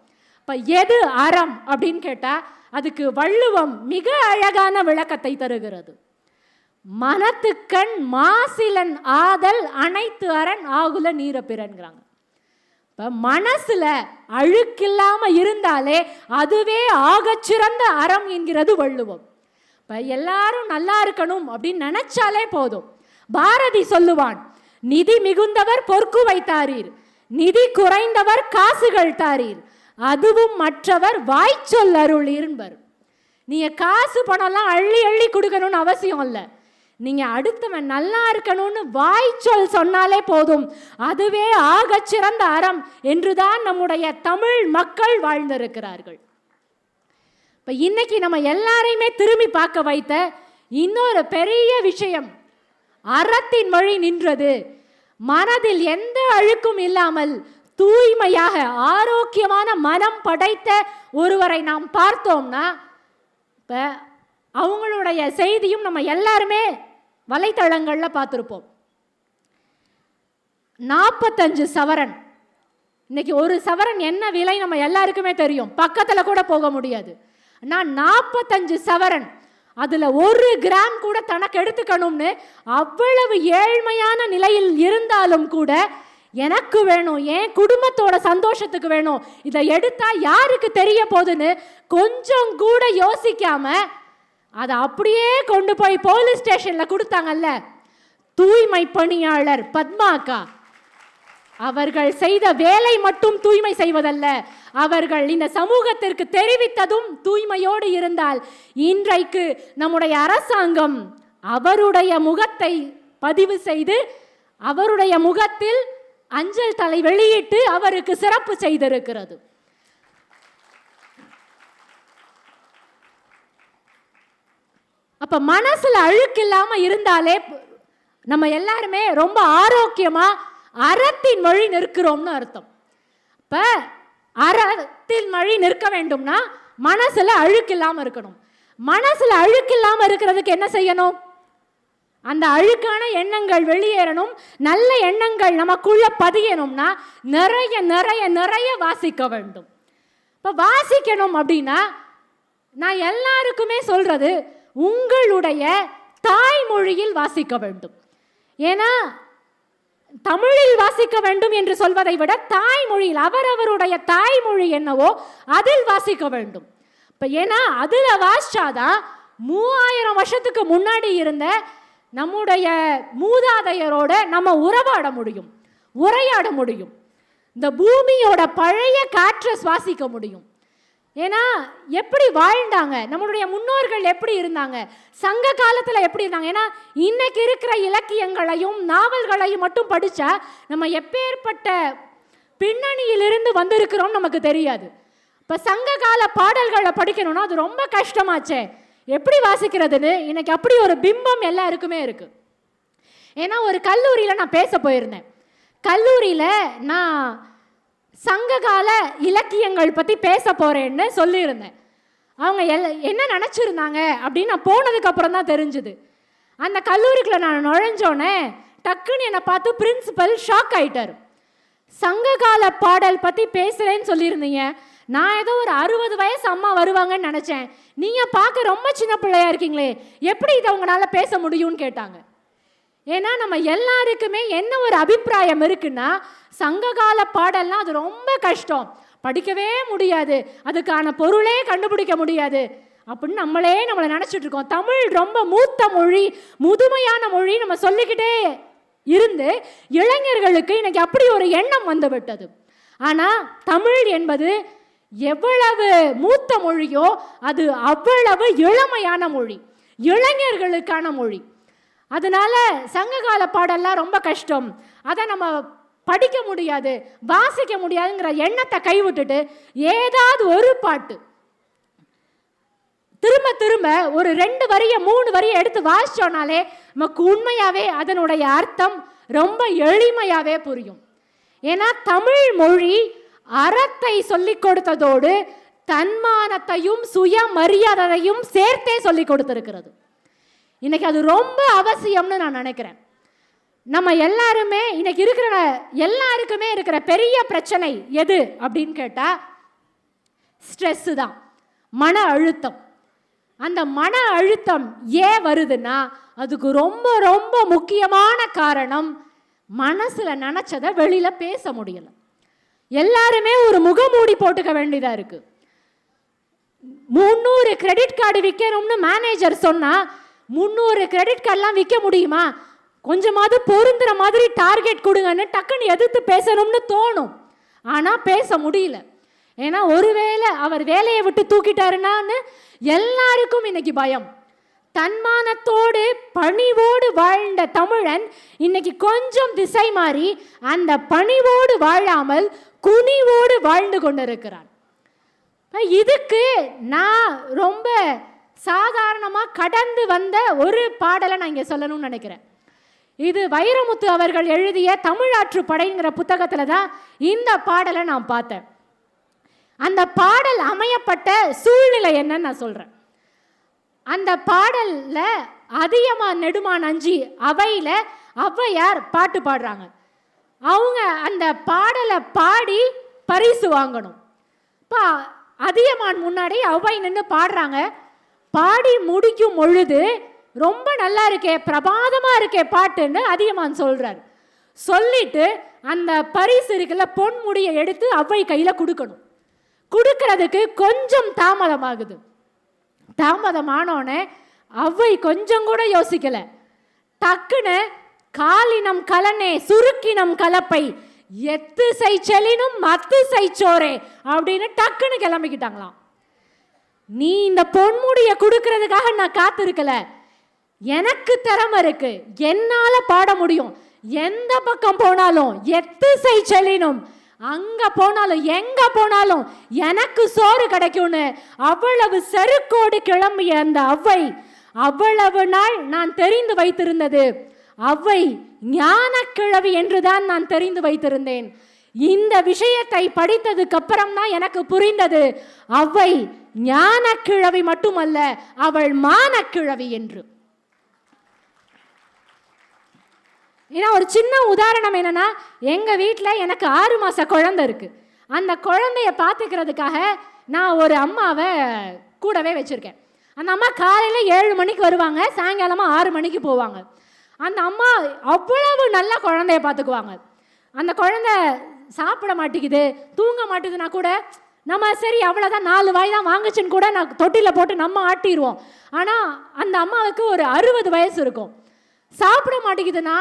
இப்ப எது அறம் அப்படின்னு கேட்டா, அதுக்கு வள்ளுவம் மிக அழகான விளக்கத்தை தருகிறது. மனத்துக்கண் மாசிலன் ஆதல் அனைத்து அரண் ஆகுல நீர பிறன்கிறாங்க. இப்போ மனசுல அழுக்கில்லாம இருந்தாலே அதுவே ஆகச்சிறந்த அறம் என்கிறது வள்ளுவம். இப்போ எல்லாரும் நல்லா இருக்கணும் அப்படின்னு நினைச்சாலே போதும். பாரதி சொல்லுவான், நிதி மிகுந்தவர் பொற்கு வைத்தாரீர், நிதி குறைந்தவர் காசுகள் தாரீர், அதுவும் மற்றவர் வாய்ச்சொல் அருளீர்ன்பர். நீங்க காசு பணம்லாம் அள்ளி அள்ளி கொடுக்கணும்னு அவசியம் இல்லை. நீங்க அடுத்தவன் நல்லா இருக்கணும்னு வாய்ச்சொல் சொன்னாலே போதும், அதுவே ஆகச்சிறந்த அறம் என்றுதான் நம்முடைய தமிழ் மக்கள் வாழ்ந்திருக்கிறார்கள். இப்ப இன்னைக்கு நம்ம எல்லாரையுமே திரும்பி பார்க்க வைத்த இன்னொரு பெரிய விஷயம், அறத்தின் வழி நின்றது. மனதில் எந்த அழுக்கும் இல்லாமல் தூய்மையாக ஆரோக்கியமான மனம் படைத்த ஒருவரை நாம் பார்த்தோம்னா, இப்போ அவங்களுடைய செய்தியும் நம்ம எல்லாருமே வலைத்தளங்களில் பார்த்துருப்போம். 45 சவரன், இன்னைக்கு ஒரு சவரன் என்ன விலை நம்ம எல்லாருக்குமே தெரியும், பக்கத்தில் கூட போக முடியாது. ஆனால் 45 சவரன், அதில் 1 கிராம் கூட தனக்கு எடுத்துக்கணும்னு அவ்வளவு ஏழ்மையான நிலையில் இருந்தாலும் கூட, எனக்கு வேணும், என் குடும்பத்தோட சந்தோஷத்துக்கு வேணும், இதை எடுத்தா யாருக்கு தெரிய போகுதுன்னு கொஞ்சம் கூட யோசிக்காம அதை அப்படியே கொண்டு போய் போலீஸ் ஸ்டேஷன்ல கொடுத்தாங்கல்ல. தூய்மை பணியாளர் பத்மாக்கா அவர்கள் செய்த வேலை மட்டும் தூய்மை செய்வதல்ல, அவர்கள் இந்த சமூகத்திற்கு தெரிவித்ததும் தூய்மையோடு இருந்தால், இன்றைக்கு நம்முடைய அரசாங்கம் அவருடைய முகத்தை பதிவு செய்து அவருடைய முகத்தில் அஞ்சல் தலை வெளியிட்டு அவருக்கு சிறப்பு செய்திருக்கிறது. அப்ப மனசுல அழுக்கு இல்லாம இருந்தாலே நம்ம எல்லாருமே ரொம்ப ஆரோக்கியமா அறத்தின் வழி நிற்கிறோம்னு அர்த்தம். இப்ப அறத்தின் வழி நிற்க வேண்டும்னா மனசுல அழுக்கு இல்லாம இருக்கணும். மனசுல அழுக்கு இல்லாம இருக்கிறதுக்கு என்ன செய்யணும்? அந்த அழுக்கான எண்ணங்கள் வெளியேறணும், நல்ல எண்ணங்கள் நமக்குள்ள பதியணும்னா நிறைய நிறைய நிறைய வாசிக்க வேண்டும். இப்ப வாசிக்கணும் அப்படின்னா நான் எல்லாருக்குமே சொல்றது, உங்களுடைய தாய்மொழியில் வாசிக்க வேண்டும். ஏன்னா தமிழில் வாசிக்க வேண்டும் என்று சொல்வதை விட தாய்மொழியில் அவரவருடைய தாய்மொழி என்னவோ அதில் வாசிக்க வேண்டும். இப்போ ஏன்னா அதில் வாசிச்சாதான் 3000 வருஷத்துக்கு முன்னாடி இருந்த நம்முடைய மூதாதையரோட நம்ம உறவாட முடியும், உரையாட முடியும், இந்த பூமியோட பழைய காற்றை சுவாசிக்க முடியும். ஏன்னா எப்படி வாழ்ந்தாங்க, நம்மளுடைய முன்னோர்கள் எப்படி இருந்தாங்க, சங்க காலத்தில் எப்படி இருந்தாங்க. ஏன்னா இன்னைக்கு இருக்கிற இலக்கியங்களையும் நாவல்களையும் மட்டும் படித்தா நம்ம எப்பேற்பட்ட பின்னணியிலிருந்து வந்திருக்கிறோம் நமக்கு தெரியாது. இப்போ சங்க கால பாடல்களை படிக்கணும்னா அது ரொம்ப கஷ்டமாச்சே, எப்படி வாசிக்கிறதுன்னு இன்னைக்கு அப்படி ஒரு பிம்பம் எல்லாருக்குமே இருக்கு. ஏன்னா ஒரு கல்லூரியில் நான் பேச போயிருந்தேன். கல்லூரியில் நான் சங்ககால இலக்கியங்கள் பற்றி பேச போகிறேன்னு சொல்லியிருந்தேன். அவங்க என்ன நினச்சிருந்தாங்க அப்படின்னு நான் போனதுக்கப்புறம் தான் தெரிஞ்சுது. அந்த கல்லூரிக்குள்ளே நான் நுழைஞ்சோன்னே டக்குன்னு என்னை பார்த்து பிரின்சிபல் ஷாக் ஆகிட்டார். சங்ககால பாடல் பற்றி பேசுகிறேன்னு சொல்லியிருந்தீங்க, நான் ஏதோ ஒரு 60 வயசு அம்மா வருவாங்கன்னு நினச்சேன், நீங்கள் பார்க்க ரொம்ப சின்ன பிள்ளையா இருக்கீங்களே, எப்படி இதை உங்களால் பேச முடியும்னு கேட்டாங்க. ஏன்னா நம்ம எல்லாருக்குமே என்ன ஒரு அபிப்பிராயம் இருக்குன்னா, சங்ககால பாடல்னா அது ரொம்ப கஷ்டம், படிக்கவே முடியாது, அதுக்கான பொருளே கண்டுபிடிக்க முடியாது அப்படின்னு நம்மளை நினச்சிட்டு இருக்கோம். தமிழ் ரொம்ப மூத்த மொழி, முதுமையான மொழி நம்ம சொல்லிக்கிட்டே இருந்து இளைஞர்களுக்கு இன்னைக்கு அப்படி ஒரு எண்ணம் வந்து விட்டது. ஆனால் தமிழ் என்பது எவ்வளவு மூத்த மொழியோ அது அவ்வளவு இளமையான மொழி, இளைஞர்களுக்கான மொழி. அதனால சங்ககால பாடல்லாம் ரொம்ப கஷ்டம், அதை நம்ம படிக்க முடியாது, வாசிக்க முடியாதுங்கிற எண்ணத்தை கைவிட்டுட்டு ஏதாவது ஒரு பாட்டு திரும்ப திரும்ப ஒரு 2 வரிய 3 வரியை எடுத்து வாசிச்சோனாலே நமக்கு உண்மையாவே அதனுடைய அர்த்தம் ரொம்ப எளிமையாவே புரியும். ஏன்னா தமிழ் மொழி அறத்தை சொல்லிக் கொடுத்ததோடு தன்மானத்தையும் சுயமரியாதையும் சேர்த்தே சொல்லிக் கொடுத்திருக்கிறது. இன்னைக்கு அது ரொம்ப அவசியம்னு நான் நினைக்கிறேன். நம்ம எல்லாருமே இன்னைக்கு இருக்கிற எல்லாருக்குமே இருக்கிற பெரிய பிரச்சனை எது அப்படின்னு கேட்டா ஸ்ட்ரெஸ் தான், மன அழுத்தம். அந்த மன அழுத்தம் ஏன் வருதுன்னா அதுக்கு ரொம்ப ரொம்ப முக்கியமான காரணம் மனசுல நினைச்சதை வெளியில பேச முடியல. எல்லாருமே ஒரு முகமூடி போட்டுக்க வேண்டியதா இருக்கு. 300 கிரெடிட் கார்டு விற்கணும்னு மேனேஜர் சொன்னா 300 கிரெடிட் கார்டெலாம் விற்க முடியுமா, கொஞ்சமாவது பொருந்துற மாதிரி டார்கெட் கொடுங்கன்னு டக்குன்னு எதிர்த்து பேசணும்னு தோணும். ஆனால் பேச முடியல. ஏன்னா ஒருவேளை அவர் வேலையை விட்டு தூக்கிட்டாருன்னான்னு எல்லாருக்கும் இன்னைக்கு பயம். தன்மானத்தோடு பணிவோடு வாழ்ந்த தமிழன் இன்னைக்கு கொஞ்சம் திசை மாறி அந்த பணிவோடு வாழாமல் குனிவோடு வாழ்ந்து கொண்டிருக்கிறான். இதுக்கு நான் ரொம்ப சாதாரணமாக கடந்து வந்த ஒரு பாடலை நான் இங்கே சொல்லணும்னு நினைக்கிறேன். இது வைரமுத்து அவர்கள் எழுதிய தமிழாற்று படைங்கிற புத்தகத்தில் தான் இந்த பாடலை நான் பார்த்தேன். அந்த பாடல் அமையப்பட்ட சூழ்நிலை என்னன்னு நான் சொல்கிறேன். அந்த பாடலில் அதியமான் நெடுமான் அஞ்சி அவையில் ஔவையார் பாட்டு பாடுறாங்க. அவங்க அந்த பாடலை பாடி பரிசு வாங்கணும். இப்போ அதியமான் முன்னாடி ஔவை நின்று பாடுறாங்க. பாடி முடிக்கும் பொழுது ரொம்ப நல்லா இருக்கே, பிரபாதமாக இருக்கே பாட்டுன்னு அதியமான் சொல்கிறார். சொல்லிட்டு அந்த பரிசு இருக்குல்ல பொன்முடியை எடுத்து ஔவை கையில் கொடுக்கணும். கொடுக்கறதுக்கு கொஞ்சம் தாமதமாகுது. தாமதமானோடனே ஔவை கொஞ்சம் கூட யோசிக்கல, டக்குன்னு காலினம் கலனே சுருக்கினம் கலப்பை எத்து செலினும் மத்து சோரே அப்படின்னு டக்குன்னு கிளம்பிக்கிட்டாங்களாம். நீ இந்த பொன்முடிய கொடுக்கறதுக்காக நான் காத்திருக்கல, எனக்கு திறமை இருக்கு, என்னால பாட முடியும், எந்த பக்கம் போனாலும் எத்து செலினும் அங்க போனாலும் எங்க போனாலும் எனக்கு சோறு கிடைக்கும்னு அவ்வளவு செருக்கோடு கிளம்பிய அந்த ஔவை அவ்வளவு நாள் நான் தெரிந்து வைத்திருந்தது ஔவை ஞானக்கிழவி என்றுதான் நான் தெரிந்து வைத்திருந்தேன். இந்த விஷயத்தை படித்ததுக்கு அப்புறம் தான் எனக்கு புரிந்தது ஔவை ஞானக்கிழவி மட்டுமல்ல, அவள் மானக்கிழவி என்று. ஏன்னா ஒரு சின்ன உதாரணம் என்னன்னா, எங்கள் வீட்டில் எனக்கு 6 மாத குழந்தை இருக்கு. அந்த குழந்தைய பார்த்துக்கிறதுக்காக நான் ஒரு அம்மாவை கூடவே வச்சுருக்கேன். அந்த அம்மா காலையில் 7 மணிக்கு வருவாங்க, சாயங்காலமாக 6 மணிக்கு போவாங்க. அந்த அம்மா அவ்வளவு நல்ல குழந்தைய பார்த்துக்குவாங்க. அந்த குழந்தை சாப்பிட மாட்டேங்குது, தூங்க மாட்டேங்குதுன்னா கூட நம்ம சரி அவ்வளோதான் 4 வாய் தான் வாங்குச்சுன்னு கூட நான் தொட்டியில் போட்டு நம்ம ஆட்டிடுவோம். ஆனால் அந்த அம்மாவுக்கு ஒரு 60 வயசு இருக்கும். சாப்பிட மாட்டேங்குதுன்னா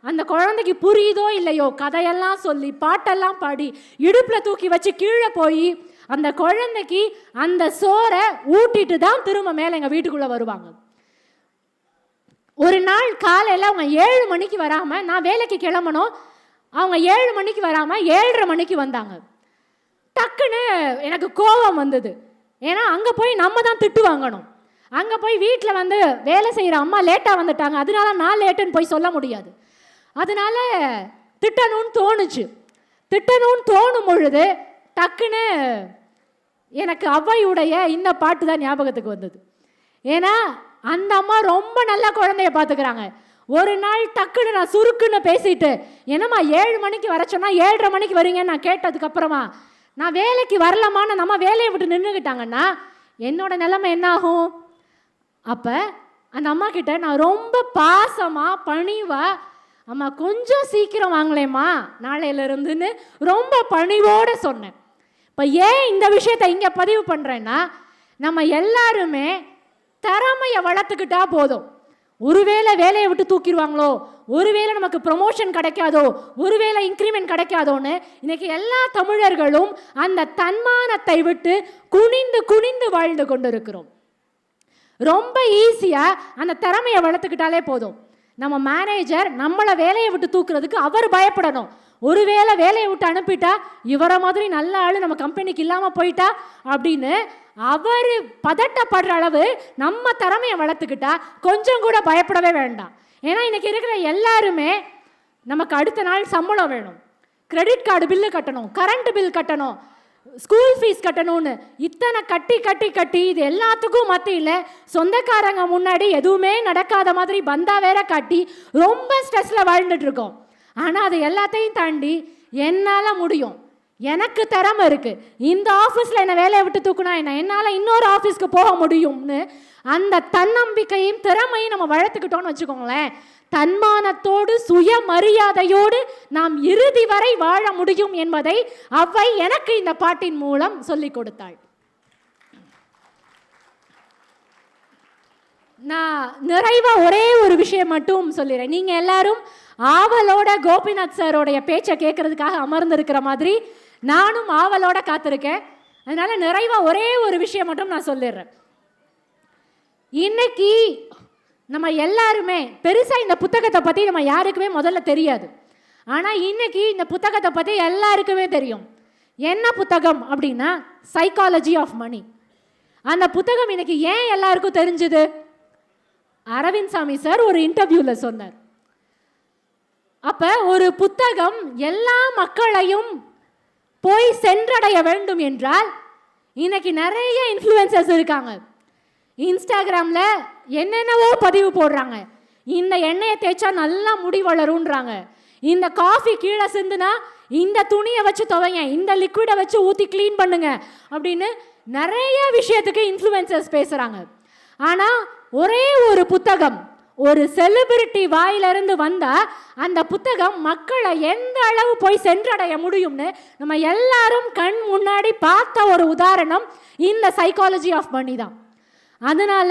அந்த குழந்தைக்கு புரியுதோ இல்லையோ கதையெல்லாம் சொல்லி பாட்டெல்லாம் பாடி இடுப்பில் தூக்கி வச்சு கீழே போய் அந்த குழந்தைக்கு அந்த சோறை ஊட்டிட்டு தான் திரும்ப மேலே எங்கள் வீட்டுக்குள்ளே வருவாங்க. ஒரு நாள் காலையில் அவங்க 7 மணிக்கு வராமல், நான் வேலைக்கு கிளம்பணும், அவங்க 7 மணிக்கு வராமல் 7:30 மணிக்கு வந்தாங்க. டக்குன்னு எனக்கு கோபம் வந்தது. ஏன்னா அங்கே போய் நம்ம தான் திட்டு வாங்கணும். அங்கே போய் வீட்டில் வந்து வேலை செய்கிற அம்மா லேட்டாக வந்துட்டாங்க, அதனால நான் லேட்டுன்னு போய் சொல்ல முடியாது. அதனால திட்டணும்னு தோணுச்சு. திட்டணும்னு தோணும் பொழுது டக்குன்னு எனக்கு ஔவையுடைய இந்த பாட்டு தான் ஞாபகத்துக்கு வந்தது. ஏன்னா அந்த அம்மா ரொம்ப நல்ல குழந்தைய பார்த்துக்கிறாங்க. ஒரு நாள் டக்குன்னு நான் சுருக்குன்னு பேசிட்டு, என்னம்மா 7 மணிக்கு வர சொன்னால் 7:30 மணிக்கு வரீங்கன்னு நான் கேட்டதுக்கப்புறமா நான் வேலைக்கு வரலாமான்னு நம்ம வேலையை விட்டு நின்றுக்கிட்டாங்கன்னா என்னோட நிலைமை என்ன ஆகும்? அப்போ அந்த அம்மா கிட்ட நான் ரொம்ப பாசமாக பணிவாக, அம்மா கொஞ்சம் சீக்கிரம் வாங்கலேம்மா நாளையிலிருந்துன்னு ரொம்ப பணிவோடு சொன்னேன். இப்போ ஏன் இந்த விஷயத்தை இங்கே பதிவு பண்ணுறேன்னா, நம்ம எல்லாருமே திறமையை வளர்த்துக்கிட்டா போதும். ஒருவேளை வேலையை விட்டு தூக்கிடுவாங்களோ, ஒருவேளை நமக்கு ப்ரொமோஷன் கிடைக்காதோ, ஒருவேளை இன்க்ரிமெண்ட் கிடைக்காதோன்னு இன்னைக்கு எல்லா தமிழர்களும் அந்த தன்மானத்தை விட்டு குனிந்து குனிந்து வாழ்ந்து கொண்டு இருக்கிறோம். ரொம்ப ஈஸியாக அந்த திறமையை வளர்த்துக்கிட்டாலே போதும். நம்ம மேனேஜர் நம்மளை வேலையை விட்டு தூக்குறதுக்கு அவர் பயப்படணும். ஒருவேளை வேலையை விட்டு அனுப்பிட்டா இவரை மாதிரி நல்ல ஆள் நம்ம கம்பெனிக்கு இல்லாமல் போயிட்டா அப்படின்னு அவர் பதட்டப்படுற அளவு நம்ம திறமையை வளர்த்துக்கிட்டா கொஞ்சம் கூட பயப்படவே வேண்டாம். ஏன்னா இன்னைக்கு இருக்கிற எல்லாருமே நமக்கு அடுத்த நாள் சம்பளம் வேணும், கிரெடிட் கார்டு பில்லு கட்டணும், கரண்ட் பில் கட்டணும், ஸ்கூல் ஃபீஸ் கட்டணும்னு இத்தனை கட்டி கட்டி கட்டி இது எல்லாத்துக்கும் மத்தியில் சொந்தக்காரங்க முன்னாடி எதுவுமே நடக்காத மாதிரி பந்தா வேற காட்டி ரொம்ப ஸ்ட்ரெஸ்ஸில் வாழ்ந்துட்டு இருக்கோம். ஆனால் அது எல்லாத்தையும் தாண்டி என்னால் முடியும், எனக்கு திறமை இருக்குது, இந்த ஆஃபீஸில் என்னை வேலையை விட்டு தூக்குனா என்னால் இன்னொரு ஆஃபீஸ்க்கு போக முடியும்னு அந்த தன்னம்பிக்கையும் திறமையும் நம்ம வளர்த்துக்கிட்டோன்னு வச்சுக்கோங்களேன், தன்மானத்தோடு சுயமரியாதையோடு நாம் இறுதி வரை வாழ முடியும் என்பதை அவ்வை எனக்கு இந்த பாட்டின் மூலம் சொல்லிக் கொடுத்தாள். நான் நிறைவாக ஒரே ஒரு விஷயம் மட்டும் சொல்லிடுறேன். நீங்கள் எல்லாரும் ஆவலோட கோபிநாத் சாரோடைய பேச்சை கேட்கறதுக்காக அமர்ந்திருக்கிற மாதிரி நானும் ஆவலோட காத்திருக்கேன். அதனால நிறைவாக ஒரே ஒரு விஷயம் மட்டும் நான் சொல்லிடுறேன். இன்னைக்கு நம்ம எல்லாருமே பெருசாக இந்த புத்தகத்தை பற்றி நம்ம யாருக்குமே முதல்ல தெரியாது. ஆனால் இன்னைக்கு இந்த புத்தகத்தை பற்றி எல்லாருக்குமே தெரியும். என்ன புத்தகம் அப்படின்னா சைக்காலஜி ஆஃப் மணி. அந்த புத்தகம் இன்னைக்கு ஏன் எல்லாருக்கும் தெரிஞ்சுது? அரவிந்த் சாமி சார் ஒரு இன்டர்வியூவில் சொன்னார். அப்போ ஒரு புத்தகம் எல்லா மக்களையும் போய் சென்றடைய வேண்டும் என்றால் இன்னைக்கு நிறைய இன்ஃப்ளூயன்சர்ஸ் இருக்காங்க. இன்ஸ்டாகிராமில் என்னென்னவோ பதிவு போடுறாங்க. இந்த எண்ணெயை தேய்ச்சா நல்லா முடி வளரும்ன்றாங்க, இந்த காஃபி கீழே சிந்துனா இந்த துணியை வச்சு துவைங்க, இந்த லிக்விடை வச்சு ஊற்றி க்ளீன் பண்ணுங்க அப்படின்னு நிறைய விஷயத்துக்கு இன்ஃப்ளூயன்சர்ஸ் பேசுகிறாங்க. ஆனால் ஒரே ஒரு புத்தகம் ஒரு செலிபிரிட்டி வாயிலிருந்து வந்தால் அந்த புத்தகம் மக்களை எந்த அளவு போய் சென்றடைய முடியும்னு நம்ம எல்லாரும் கண் முன்னாடி பார்த்த ஒரு உதாரணம் இந்த சைக்காலஜி ஆஃப் மணி தான். அதனால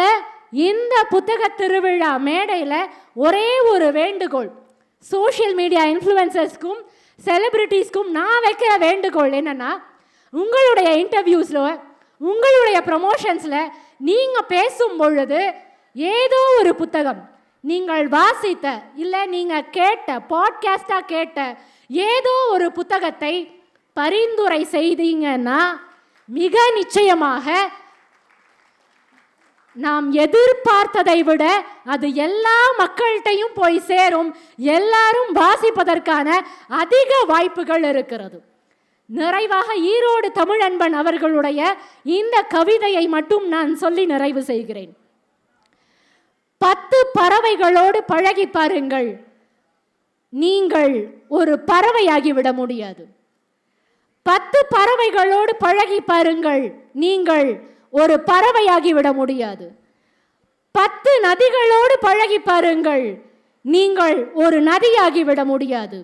இந்த புத்தக திருவிழா மேடையில் ஒரே ஒரு வேண்டுகோள், சோஷியல் மீடியா இன்ஃப்ளூயன்சர்ஸ்க்கும் செலிபிரிட்டிஸ்க்கும் நான் வைக்கிற வேண்டுகோள் என்னன்னா, உங்களுடைய இன்டர்வியூஸில் உங்களுடைய ப்ரமோஷன்ஸில் நீங்கள் பேசும் பொழுது ஏதோ ஒரு புத்தகம் நீங்கள் வாசித்த இல்லை நீங்கள் கேட்ட பாட்காஸ்டாக கேட்ட ஏதோ ஒரு புத்தகத்தை பரிந்துரை செய்தீங்கன்னா மிக நிச்சயமாக நாம் எதிர்பார்த்ததை விட அது எல்லா மக்கள்கிட்டையும் போய் சேரும், எல்லாரும் வாசிப்பதற்கான அதிக வாய்ப்புகள் இருக்கிறது. நிறைவாக ஈரோடு தமிழன்பன் அவர்களுடைய இந்த கவிதையை மட்டும் நான் சொல்லி நிறைவு செய்கிறேன். 10 பறவைகளோடு பழகி பாருங்கள், நீங்கள் ஒரு பறவையாகிவிட முடியாது. 10 பறவைகளோடு பழகி பாருங்கள், நீங்கள் ஒரு பறவையாகிவிட முடியாது. 10 நதிகளோடு பழகி பாருங்கள், நீங்கள் ஒரு நதியாகிவிட முடியாது.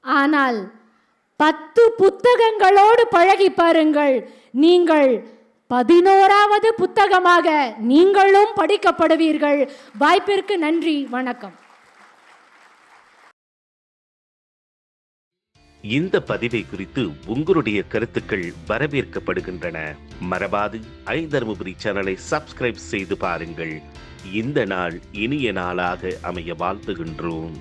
ஆனால் 10 புத்தகங்களோடு பழகி பாருங்கள், நீங்கள் 11வது புத்தகமாக நீங்களும் படிக்கப்படுவீர்கள். வாய்ப்பிற்கு நன்றி, வணக்கம். இந்த பதிவை குறித்து உங்களுடைய கருத்துக்கள் வரவேற்கப்படுகின்றன. மறவாது ஐதருமபுரி சேனலை சப்ஸ்கிரைப் செய்து பாருங்கள். இந்த நாள் இனிய நாளாக அமைய வாழ்த்துகின்றோம்.